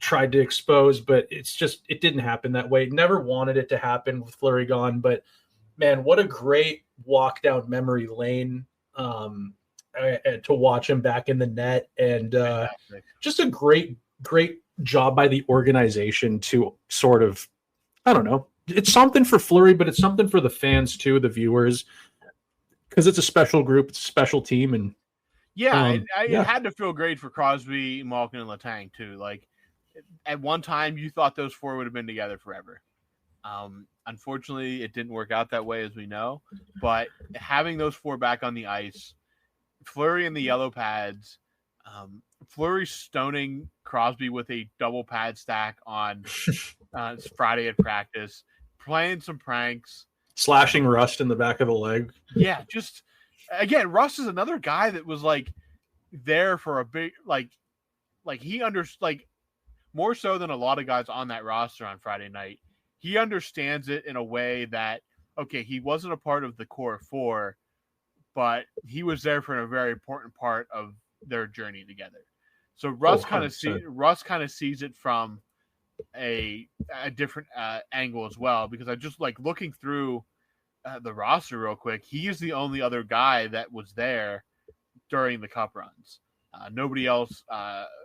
Speaker 7: tried to expose, but it didn't happen that way. Never wanted it to happen with Fleury gone, but man, what a great walk down memory lane to watch him back in the net. And just a great job by the organization to sort of, I don't know, it's something for Fleury, but it's something for the fans too, the viewers, because it's a special group, it's a special team. And
Speaker 6: it had to feel great for Crosby, Malkin, and Letang too. Like at one time you thought those 4 would have been together forever. Unfortunately, it didn't work out that way, as we know. But having those 4 back on the ice, Fleury in the yellow pads, Fleury stoning Crosby with a double pad stack on Friday at practice, playing some pranks,
Speaker 7: slashing Rust in the back of the leg.
Speaker 6: Yeah, just again, Rust is another guy that was like there for a big like he more so than a lot of guys on that roster on Friday night. He understands it in a way that, okay, he wasn't a part of the core 4, but he was there for a very important part of their journey together. So Russ kind of sees it from a different angle as well, because I just like looking through the roster real quick. He is the only other guy that was there during the cup runs. Nobody else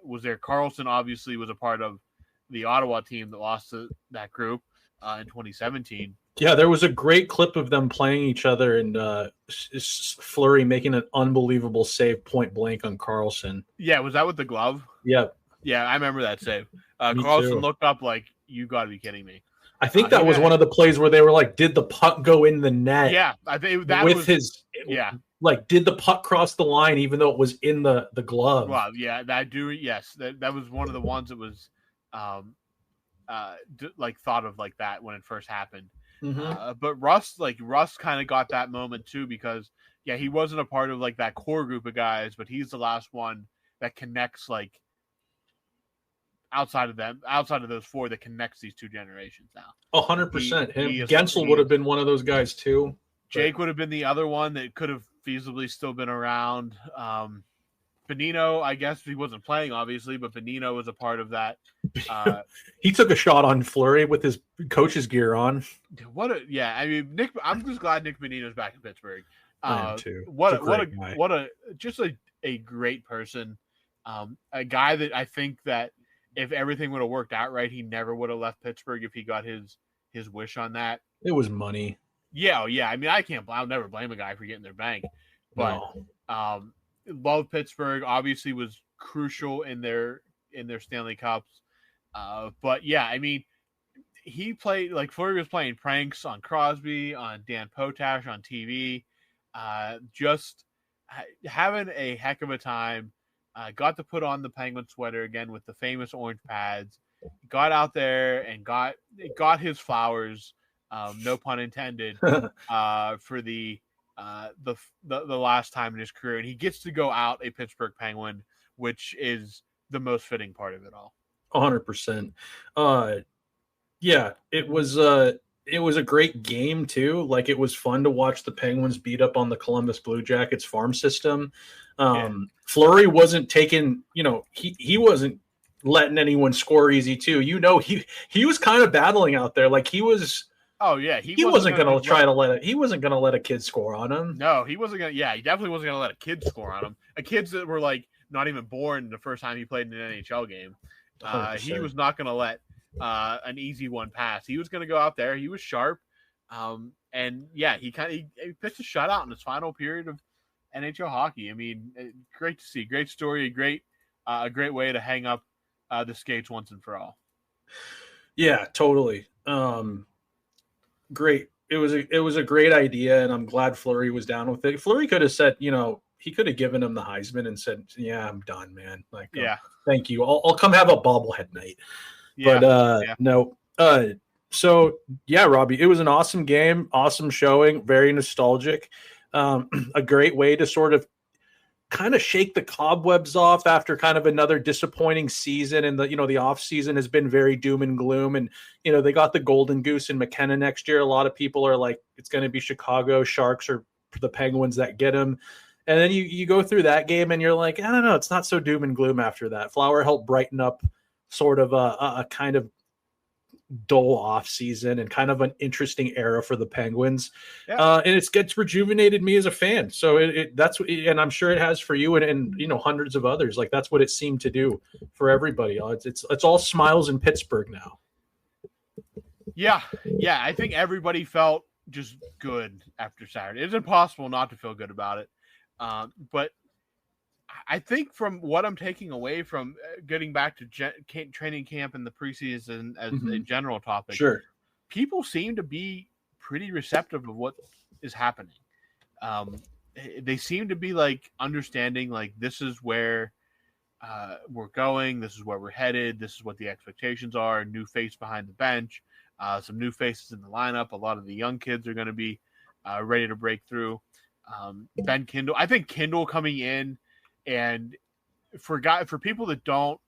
Speaker 6: was there. Carlson obviously was a part of the Ottawa team that lost to that group. in 2017.
Speaker 7: Yeah, there was a great clip of them playing each other and Fleury making an unbelievable save point blank on Carlson.
Speaker 6: Yeah, was that with the glove?
Speaker 7: Yeah.
Speaker 6: Yeah, I remember that save.
Speaker 7: Me
Speaker 6: Carlson
Speaker 7: too.
Speaker 6: looked up like, you got to be kidding me.
Speaker 7: I think that was one of the plays where they were like, did the puck go in the net?
Speaker 6: Yeah, I think that
Speaker 7: with
Speaker 6: was
Speaker 7: his like, did the puck cross the line even though it was in the glove?
Speaker 6: Well, yeah, yes, that was one of the ones that was like thought of like that when it first happened.
Speaker 7: Mm-hmm.
Speaker 6: But Russ kind of got that moment too, because he wasn't a part of like that core group of guys, but he's the last one that connects like outside of those four that connects these two generations now.
Speaker 7: 100%. Gensel would have been one of those guys too.
Speaker 6: Jake would have been the other one that could have feasibly still been around. Benino, I guess he wasn't playing obviously, but Benino was a part of that.
Speaker 7: He took a shot on Fleury with his coach's gear on.
Speaker 6: I mean, Nick. I'm just glad Nick Benino's back in Pittsburgh.
Speaker 7: I am too.
Speaker 6: What a great person. A guy that I think that if everything would have worked out right, he never would have left Pittsburgh if he got his wish on that.
Speaker 7: It was money.
Speaker 6: Yeah. I mean, I'll never blame a guy for getting their bank, but love Pittsburgh. Obviously, was crucial in their Stanley Cups. But yeah, I mean, he played like Fleury was playing pranks on Crosby, on Dan Potash on TV, just having a heck of a time. Got to put on the Penguin sweater again with the famous orange pads. Got out there and got his flowers, no pun intended, for the last time in his career, and he gets to go out a Pittsburgh Penguin, which is the most fitting part of it all.
Speaker 7: 100%. Yeah, it was a great game too. Like, it was fun to watch the Penguins beat up on the Columbus Blue Jackets farm system. Fleury wasn't taking, he wasn't letting anyone score easy too. He was kind of battling out there. Like, he was.
Speaker 6: Oh yeah,
Speaker 7: he wasn't going to try to let a kid score on him.
Speaker 6: No, he wasn't going to. Yeah, he definitely wasn't going to let a kid score on him. Kids that were like not even born the first time he played in an NHL game. He was not going to let an easy one pass. He was going to go out there. He was sharp, and yeah, he pitched a shutout in his final period of NHL hockey. I mean, great to see. Great story. A great way to hang up the skates once and for all.
Speaker 7: Yeah, totally. Great. It was a great idea, and I'm glad Fleury was down with it. Fleury could have said, he could have given him the Heisman and said, "Yeah, I'm done, man. Like, thank you. I'll come have a bobblehead night." Yeah, but no. So yeah, Robbie, it was an awesome game, awesome showing, very nostalgic. A great way to sort of kind of shake the cobwebs off after kind of another disappointing season. And the off season has been very doom and gloom. And, they got the Golden Goose in McKenna next year. A lot of people are like, it's going to be Chicago Sharks or the Penguins that get him. And then you go through that game and you're like, I don't know, it's not so doom and gloom after that. Flower helped brighten up sort of a kind of dull off season and kind of an interesting era for the Penguins. Yeah. And it's rejuvenated me as a fan. So and I'm sure it has for you and hundreds of others. Like, that's what it seemed to do for everybody. It's all smiles in Pittsburgh now.
Speaker 6: Yeah. I think everybody felt just good after Saturday. It's impossible not to feel good about it. But I think from what I'm taking away from getting back to training camp and the preseason as a general topic,
Speaker 7: sure,
Speaker 6: people seem to be pretty receptive of what is happening. They seem to be like understanding, like, this is where we're going, this is where we're headed, this is what the expectations are. New face behind the bench, some new faces in the lineup. A lot of the young kids are going to be ready to break through. Ben Kindle, I think Kindle coming in, and for people that don't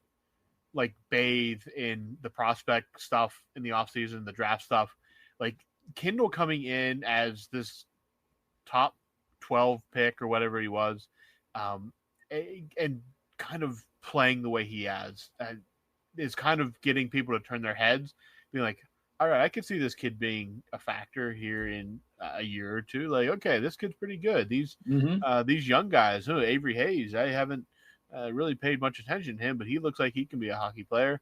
Speaker 6: like bathe in the prospect stuff in the offseason, the draft stuff, like Kindle coming in as this top 12 pick or whatever he was, and kind of playing the way he has, is kind of getting people to turn their heads, being like, all right, I could see this kid being a factor here in a year or two. Like, okay, this kid's pretty good. These young guys, Avery Hayes, I haven't really paid much attention to him, but he looks like he can be a hockey player.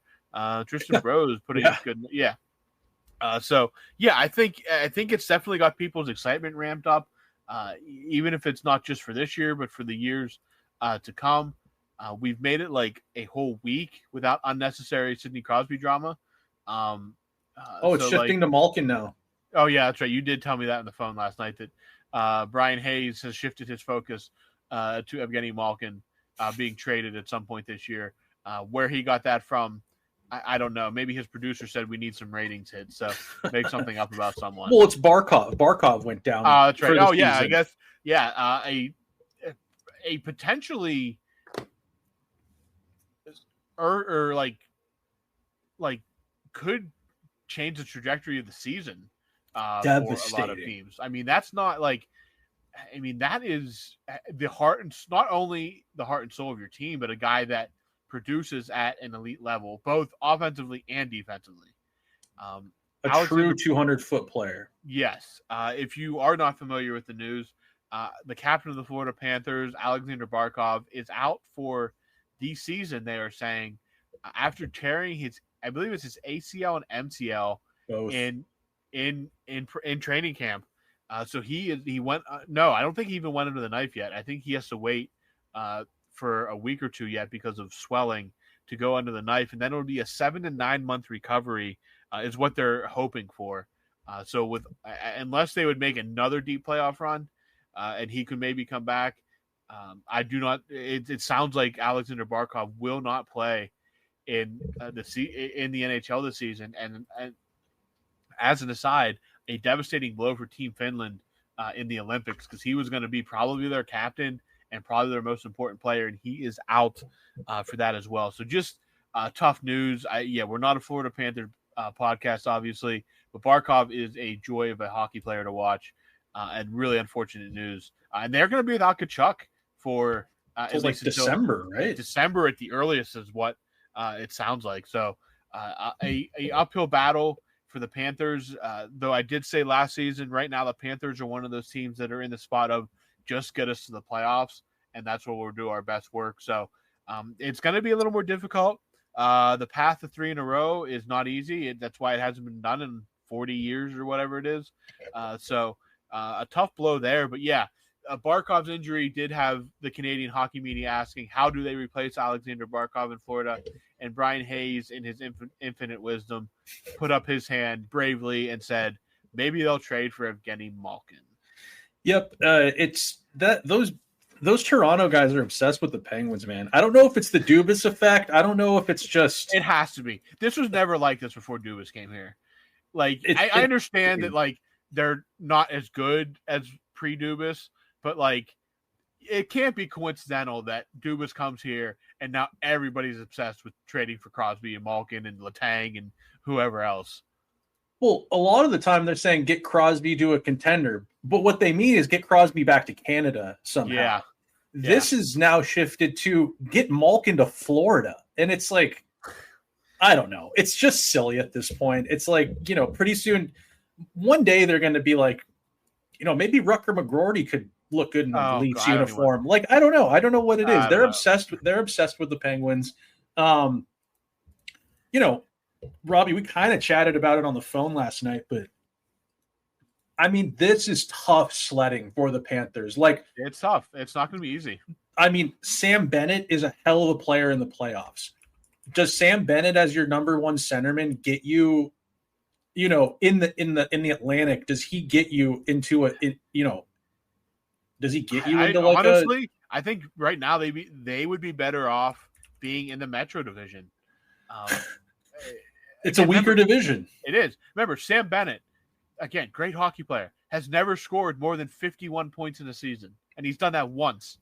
Speaker 6: Tristan Brose putting up good. Yeah. So yeah, I think it's definitely got people's excitement ramped up, even if it's not just for this year, but for the years to come. We've made it like a whole week without unnecessary Sidney Crosby drama.
Speaker 7: It's shifting to Malkin now.
Speaker 6: Oh yeah, that's right. You did tell me that on the phone last night that Brian Hayes has shifted his focus to Evgeny Malkin being traded at some point this year. Where he got that from, I don't know. Maybe his producer said we need some ratings hits, so make something up about someone.
Speaker 7: Well, it's Barkov. Barkov went down.
Speaker 6: That's right. Oh yeah,
Speaker 7: season.
Speaker 6: I guess yeah. A potentially or like could change the trajectory of the season for a lot of teams. I mean, that's not like. I mean, that is the heart and not only the heart and soul of your team, but a guy that produces at an elite level, both offensively and defensively.
Speaker 7: A true 200-foot player.
Speaker 6: Yes. If you are not familiar with the news, the captain of the Florida Panthers, Alexander Barkov, is out for the season. They are saying after tearing I believe it's his ACL and MCL
Speaker 7: both
Speaker 6: in training camp. So he went. No, I don't think he even went under the knife yet. I think he has to wait for a week or two yet because of swelling to go under the knife, and then it'll be a 7 to 9 month recovery is what they're hoping for. So with unless they would make another deep playoff run, and he could maybe come back, I do not. It sounds like Alexander Barkov will not play in the NHL this season, and as an aside, a devastating blow for Team Finland in the Olympics because he was going to be probably their captain and probably their most important player, and he is out for that as well. So just tough news. We're not a Florida Panther podcast, obviously, but Barkov is a joy of a hockey player to watch, and really unfortunate news. And they're going to be without Tkachuk for at least
Speaker 7: December, right?
Speaker 6: December at the earliest is what it sounds like. So a uphill battle for the Panthers, though I did say last season, right now the Panthers are one of those teams that are in the spot of just get us to the playoffs, and that's where we'll do our best work. So it's going to be a little more difficult. The path to 3 in a row is not easy. That's why it hasn't been done in 40 years or whatever it is. So a tough blow there. But yeah, Barkov's injury did have the Canadian hockey media asking, how do they replace Alexander Barkov in Florida? And Brian Hayes, in his infinite wisdom, put up his hand bravely and said, maybe they'll trade for Evgeny Malkin.
Speaker 7: Yep. It's that those Toronto guys are obsessed with the Penguins, man. I don't know if it's the Dubas effect. I don't know if it's just.
Speaker 6: It has to be. This was never like this before Dubas came here. Like, I understand that, like, they're not as good as pre-Dubas, but, like, it can't be coincidental that Dubas comes here and now everybody's obsessed with trading for Crosby and Malkin and Letang and whoever else.
Speaker 7: Well, a lot of the time they're saying get Crosby to a contender, but what they mean is get Crosby back to Canada somehow.
Speaker 6: Yeah.
Speaker 7: This is now shifted to get Malkin to Florida. And it's like, I don't know. It's just silly at this point. It's like, pretty soon, one day they're going to be like, maybe Rutger McGroarty could look good in the Leafs uniform. I don't know. I don't know what it is. They're obsessed with the Penguins. Robbie, we kind of chatted about it on the phone last night, but I mean, this is tough sledding for the Panthers.
Speaker 6: It's tough. It's not going to be easy.
Speaker 7: I mean, Sam Bennett is a hell of a player in the playoffs. Does Sam Bennett as your number one centerman get you, in the Atlantic? Does he get you into does he get you into
Speaker 6: honestly, I think right now they would be better off being in the Metro Division.
Speaker 7: It's a weaker division.
Speaker 6: It is. Remember, Sam Bennett, again, great hockey player, has never scored more than 51 points in a season, and he's done that once.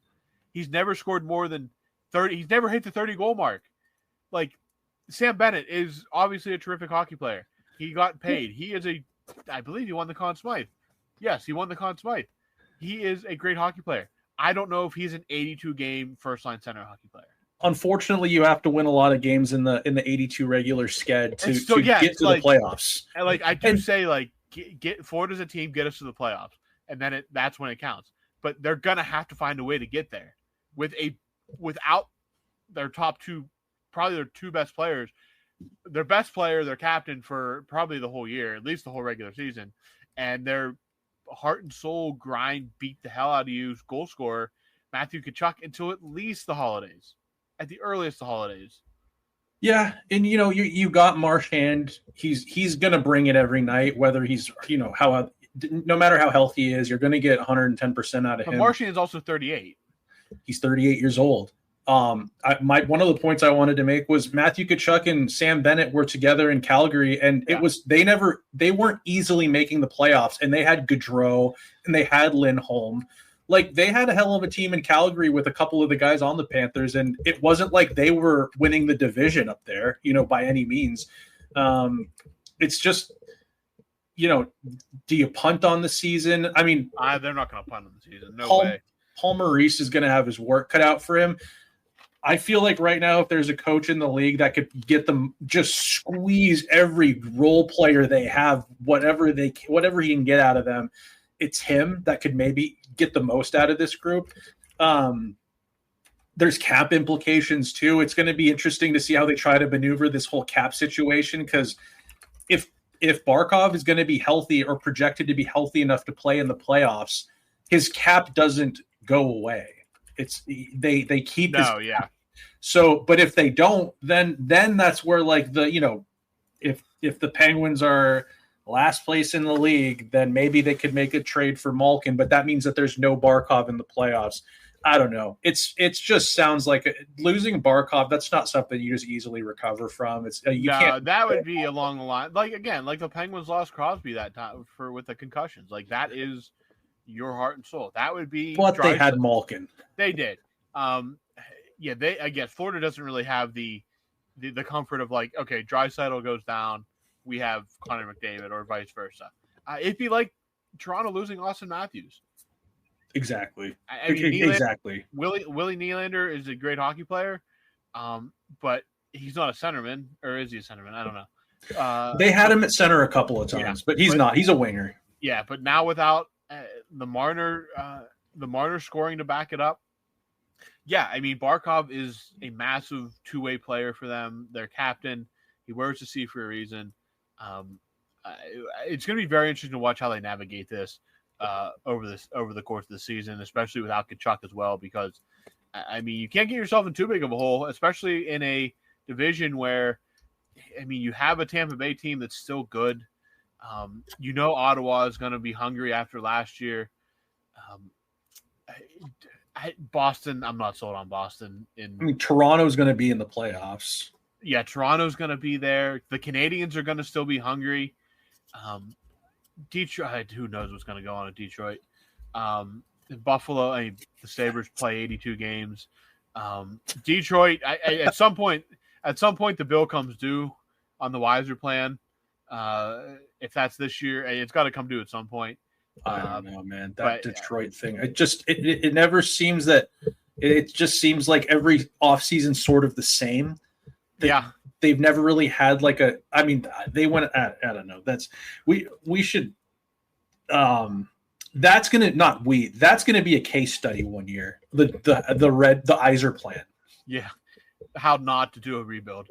Speaker 6: He's never scored more than 30. He's never hit the 30-goal mark. Like, Sam Bennett is obviously a terrific hockey player. He got paid. He is I believe he won the Conn Smythe. Yes, he won the Conn Smythe. He is a great hockey player. I don't know if he's an 82-game first-line center hockey player.
Speaker 7: Unfortunately, you have to win a lot of games in the 82 regular sched to get to the playoffs.
Speaker 6: And I do say, get Florida's a team, get us to the playoffs, and then that's when it counts. But they're gonna have to find a way to get there without their top two, probably their two best players, their best player, their captain for probably the whole year, at least the whole regular season, and their heart and soul grind, beat the hell out of you goal scorer, Matthew Tkachuk, until at least the holidays, at the earliest the holidays.
Speaker 7: Yeah, and you got Marchand. He's going to bring it every night, whether he's how no matter how healthy he is, you're going to get 110% out of him.
Speaker 6: Marchand is also 38.
Speaker 7: He's 38 years old. One of the points I wanted to make was Matthew Tkachuk and Sam Bennett were together in Calgary, and they weren't easily making the playoffs, and they had Gaudreau and they had Lindholm. Like, they had a hell of a team in Calgary with a couple of the guys on the Panthers, and it wasn't like they were winning the division up there, by any means. It's just, do you punt on the season? I mean,
Speaker 6: they're not going to punt on the season. No way.
Speaker 7: Paul Maurice is going to have his work cut out for him. I feel like right now, if there's a coach in the league that could get them, just squeeze every role player they have, whatever he can get out of them, it's him that could maybe get the most out of this group. There's cap implications too. It's going to be interesting to see how they try to maneuver this whole cap situation, because if Barkov is going to be healthy or projected to be healthy enough to play in the playoffs, his cap doesn't go away. It's they keep his cap.
Speaker 6: Yeah.
Speaker 7: So, but if they don't, then that's where, like, if the Penguins are last place in the league, then maybe they could make a trade for Malkin, but that means that there's no Barkov in the playoffs. I don't know. It's just sounds like losing Barkov. That's not something you just easily recover from. It's can't.
Speaker 6: That would be along the line, like the Penguins lost Crosby that time with the concussions. Like, that is your heart and soul. That would be.
Speaker 7: But they had Malkin.
Speaker 6: They did. I guess Florida doesn't really have the comfort of, like, okay, Draisaitl goes down, we have Connor McDavid, or vice versa. It'd be like Toronto losing Austin Matthews.
Speaker 7: Exactly.
Speaker 6: Exactly. Willie Nylander is a great hockey player, but he's not a centerman, or is he a centerman? I don't know.
Speaker 7: They had him at center a couple of times, but he's not. He's a winger.
Speaker 6: Yeah, but now without the Marner scoring to back it up. Yeah, I mean, Barkov is a massive two-way player for them. Their captain, he wears the C for a reason. It's going to be very interesting to watch how they navigate this over the course of the season, especially without Tkachuk as well, because, I mean, you can't get yourself in too big of a hole, especially in a division where, I mean, you have a Tampa Bay team that's still good. Ottawa is going to be hungry after last year. Boston, I'm not sold on Boston.
Speaker 7: Toronto's going to be in the playoffs.
Speaker 6: Yeah, Toronto's going to be there. The Canadians are going to still be hungry. Detroit, who knows what's going to go on in Detroit. Buffalo, the Sabres play 82 games. Detroit, at some point, the bill comes due on the Weiser plan. If that's this year, it's got to come due at some point.
Speaker 7: I don't know, man. Detroit thing. It never seems that. It just seems like every offseason sort of the same. They've never really had like a. I mean, they went. I don't know. We should. That's gonna be a case study one year. The Yzer plan.
Speaker 6: Yeah, how not to do a rebuild.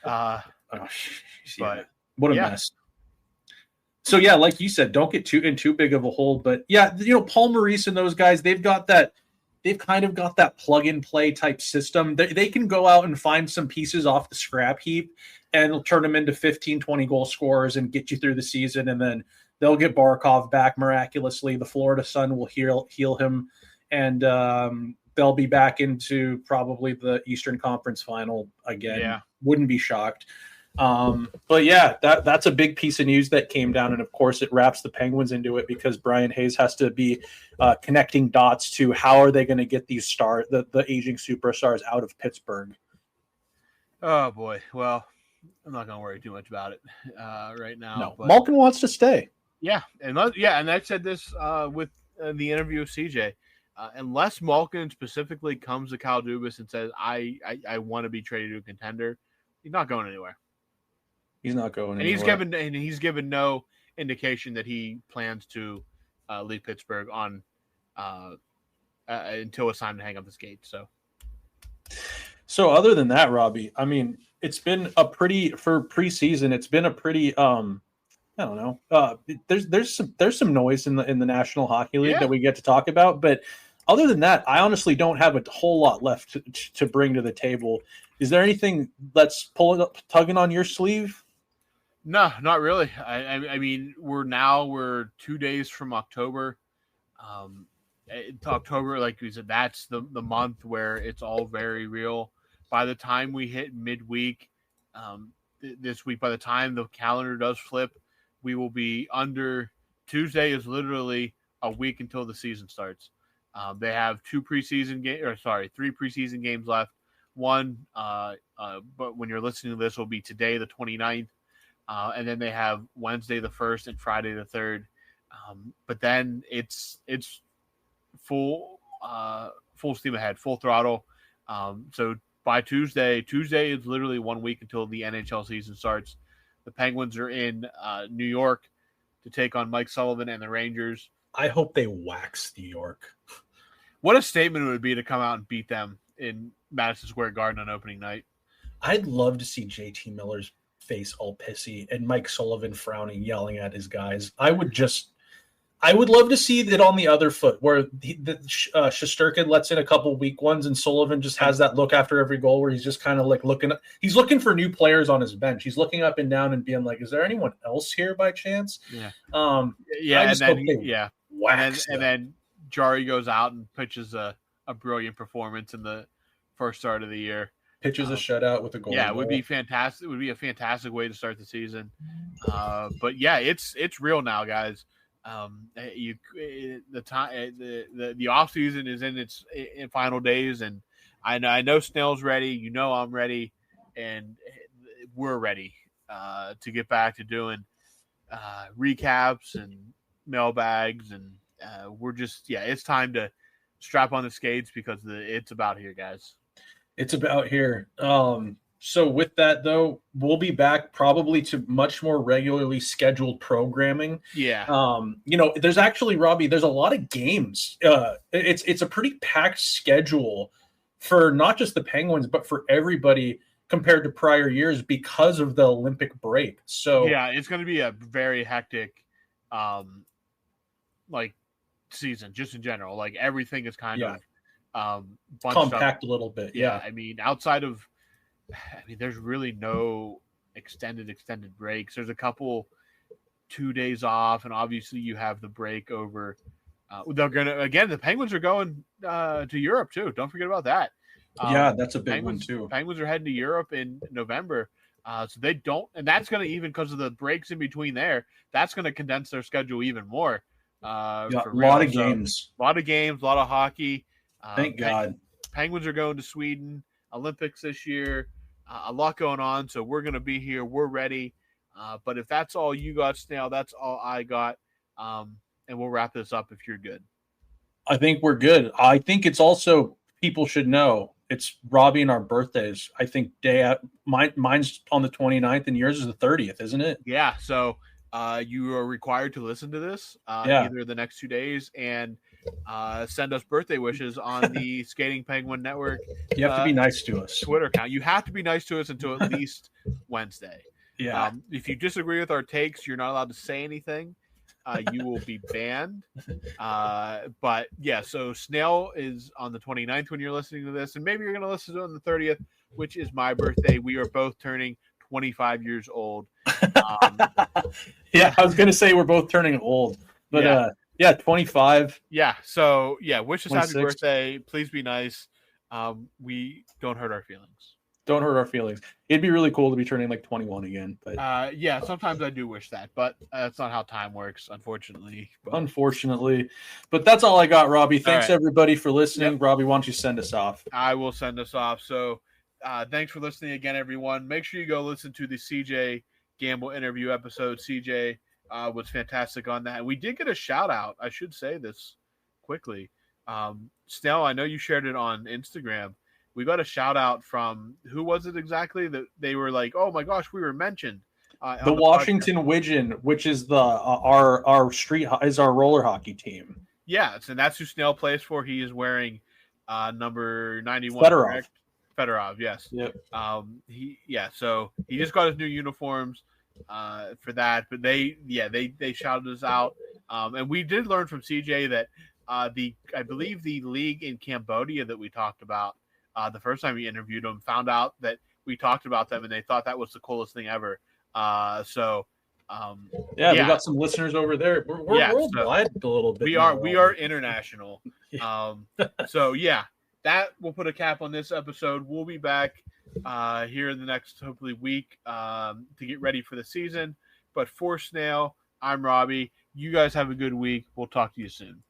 Speaker 7: What a mess. So yeah, like you said, don't get in too big of a hole. But yeah, Paul Maurice and those guys, they've kind of got that plug and play type system. They can go out and find some pieces off the scrap heap and turn them into 15, 20 goal scorers and get you through the season. And then they'll get Barkov back miraculously. The Florida Sun will heal him, and they'll be back into probably the Eastern Conference Final again.
Speaker 6: Yeah.
Speaker 7: Wouldn't be shocked. But yeah, that's a big piece of news that came down, and of course it wraps the Penguins into it because Brian Hayes has to be connecting dots to how are they going to get these the aging superstars out of Pittsburgh.
Speaker 6: Oh boy, well, I'm not going to worry too much about it right now.
Speaker 7: No,
Speaker 6: but
Speaker 7: Malkin wants to stay.
Speaker 6: Yeah, and I've said this with the interview with CJ. Unless Malkin specifically comes to Kyle Dubas and says, "I want to be traded to a contender," he's not going anywhere.
Speaker 7: He's not going
Speaker 6: anywhere. And he's given no indication that he plans to leave Pittsburgh on until it's time to hang up the skates. So
Speaker 7: other than that, Robbie, I mean, It's been a pretty for preseason. It's been a pretty I don't know. There's some noise in the National Hockey League that we get to talk about, but other than that, I honestly don't have a whole lot left to bring to the table. Is there anything that's tugging on your sleeve?
Speaker 6: No, not really. I mean, we're 2 days from October. October, like we said, that's the month where it's all very real. By the time we hit midweek this week, by the time the calendar does flip, we will be under. Tuesday is literally a week until the season starts. They have three preseason games left. One, but when you're listening to this, will be today, the 29th. And then they have Wednesday the 1st and Friday the 3rd. But then it's full steam ahead, full throttle. So by Tuesday is literally 1 week until the NHL season starts. The Penguins are in New York to take on Mike Sullivan and the Rangers.
Speaker 7: I hope they wax New York.
Speaker 6: What a statement it would be to come out and beat them in Madison Square Garden on opening night.
Speaker 7: I'd love to see JT Miller's face all pissy and Mike Sullivan frowning, yelling at his guys. I would love to see it on the other foot where Shesterkin lets in a couple weak ones and Sullivan just has that look after every goal where he's just kind of like he's looking for new players on his bench. He's looking up and down and being like, is there anyone else here by chance?
Speaker 6: Yeah.
Speaker 7: And
Speaker 6: then Jari goes out and pitches a brilliant performance in the first start of the year.
Speaker 7: Pitches a shutout with a goal.
Speaker 6: Yeah, it would be fantastic. It would be a fantastic way to start the season. But yeah, it's real now, guys. The off season is in its final days, and I know Snail's ready. You know I'm ready, and we're ready to get back to doing recaps and mailbags, and we're just it's time to strap on the skates because it's about here, guys.
Speaker 7: It's about here. So with that, though, we'll be back probably to much more regularly scheduled programming.
Speaker 6: Yeah.
Speaker 7: There's actually, Robbie, there's a lot of games. It's a pretty packed schedule for not just the Penguins, but for everybody compared to prior years because of the Olympic break. So
Speaker 6: yeah, it's going to be a very hectic, season just in general. Like everything is kind of
Speaker 7: compact a little bit. Yeah.
Speaker 6: I mean, there's really no extended breaks. There's a couple 2 days off, and obviously you have the break over. The Penguins are going to Europe too. Don't forget about that.
Speaker 7: That's a big one too.
Speaker 6: Penguins are heading to Europe in November. So they don't, and that's going to, even because of the breaks in between there, that's going to condense their schedule even more.
Speaker 7: A lot of games,
Speaker 6: a lot of hockey.
Speaker 7: Thank God.
Speaker 6: Penguins are going to Sweden, Olympics this year, a lot going on. So we're going to be here. We're ready. But if that's all you got, Snail, that's all I got. And we'll wrap this up if you're good.
Speaker 7: I think we're good. I think it's also, people should know, it's Robbie and our birthdays. I think mine's on the 29th and yours is the 30th, isn't it?
Speaker 6: Yeah. So you are required to listen to this either the next 2 days and send us birthday wishes on the Skating Penguin Network.
Speaker 7: You have to be nice to us.
Speaker 6: Twitter account. You have to be nice to us until at least Wednesday.
Speaker 7: Yeah.
Speaker 6: If you disagree with our takes, you're not allowed to say anything. You will be banned. But yeah, so Snail is on the 29th when you're listening to this, and maybe you're going to listen to it on the 30th, which is my birthday. We are both turning 25 years old.
Speaker 7: Yeah, I was going to say we're both turning old, but 25.
Speaker 6: Yeah. So yeah, wish us
Speaker 7: 26.
Speaker 6: happy birthday. Please be nice. We don't hurt our feelings.
Speaker 7: Don't hurt our feelings. It'd be really cool to be turning like 21 again. But
Speaker 6: sometimes I do wish that, but that's not how time works, unfortunately.
Speaker 7: But that's all I got, Robbie. Thanks everybody for listening.
Speaker 6: Yep.
Speaker 7: Robbie, why don't you send us off?
Speaker 6: I will send us off. So thanks for listening again, everyone. Make sure you go listen to the CJ Gamble interview episode. CJ was fantastic on that. We did get a shout out. I should say this quickly. Snell, I know you shared it on Instagram. We got a shout out from, who was it exactly that they were like, oh my gosh, we were mentioned.
Speaker 7: The Washington Widgeon, which is our roller hockey team.
Speaker 6: Yes, and that's who Snell plays for. He is wearing number 91.
Speaker 7: Fedorov.
Speaker 6: Fedorov, yes.
Speaker 7: Yep.
Speaker 6: So he just got his new uniforms for that, but they shouted us out. And we did learn from CJ that I believe the league in Cambodia that we talked about the first time we interviewed them found out that we talked about them and they thought that was the coolest thing ever. We
Speaker 7: got some listeners over there. We're worldwide a little bit.
Speaker 6: We are international. That will put a cap on this episode. We'll be back here in the next hopefully week to get ready for the season. But for Snail, I'm Robbie. You guys have a good week. We'll talk to you soon.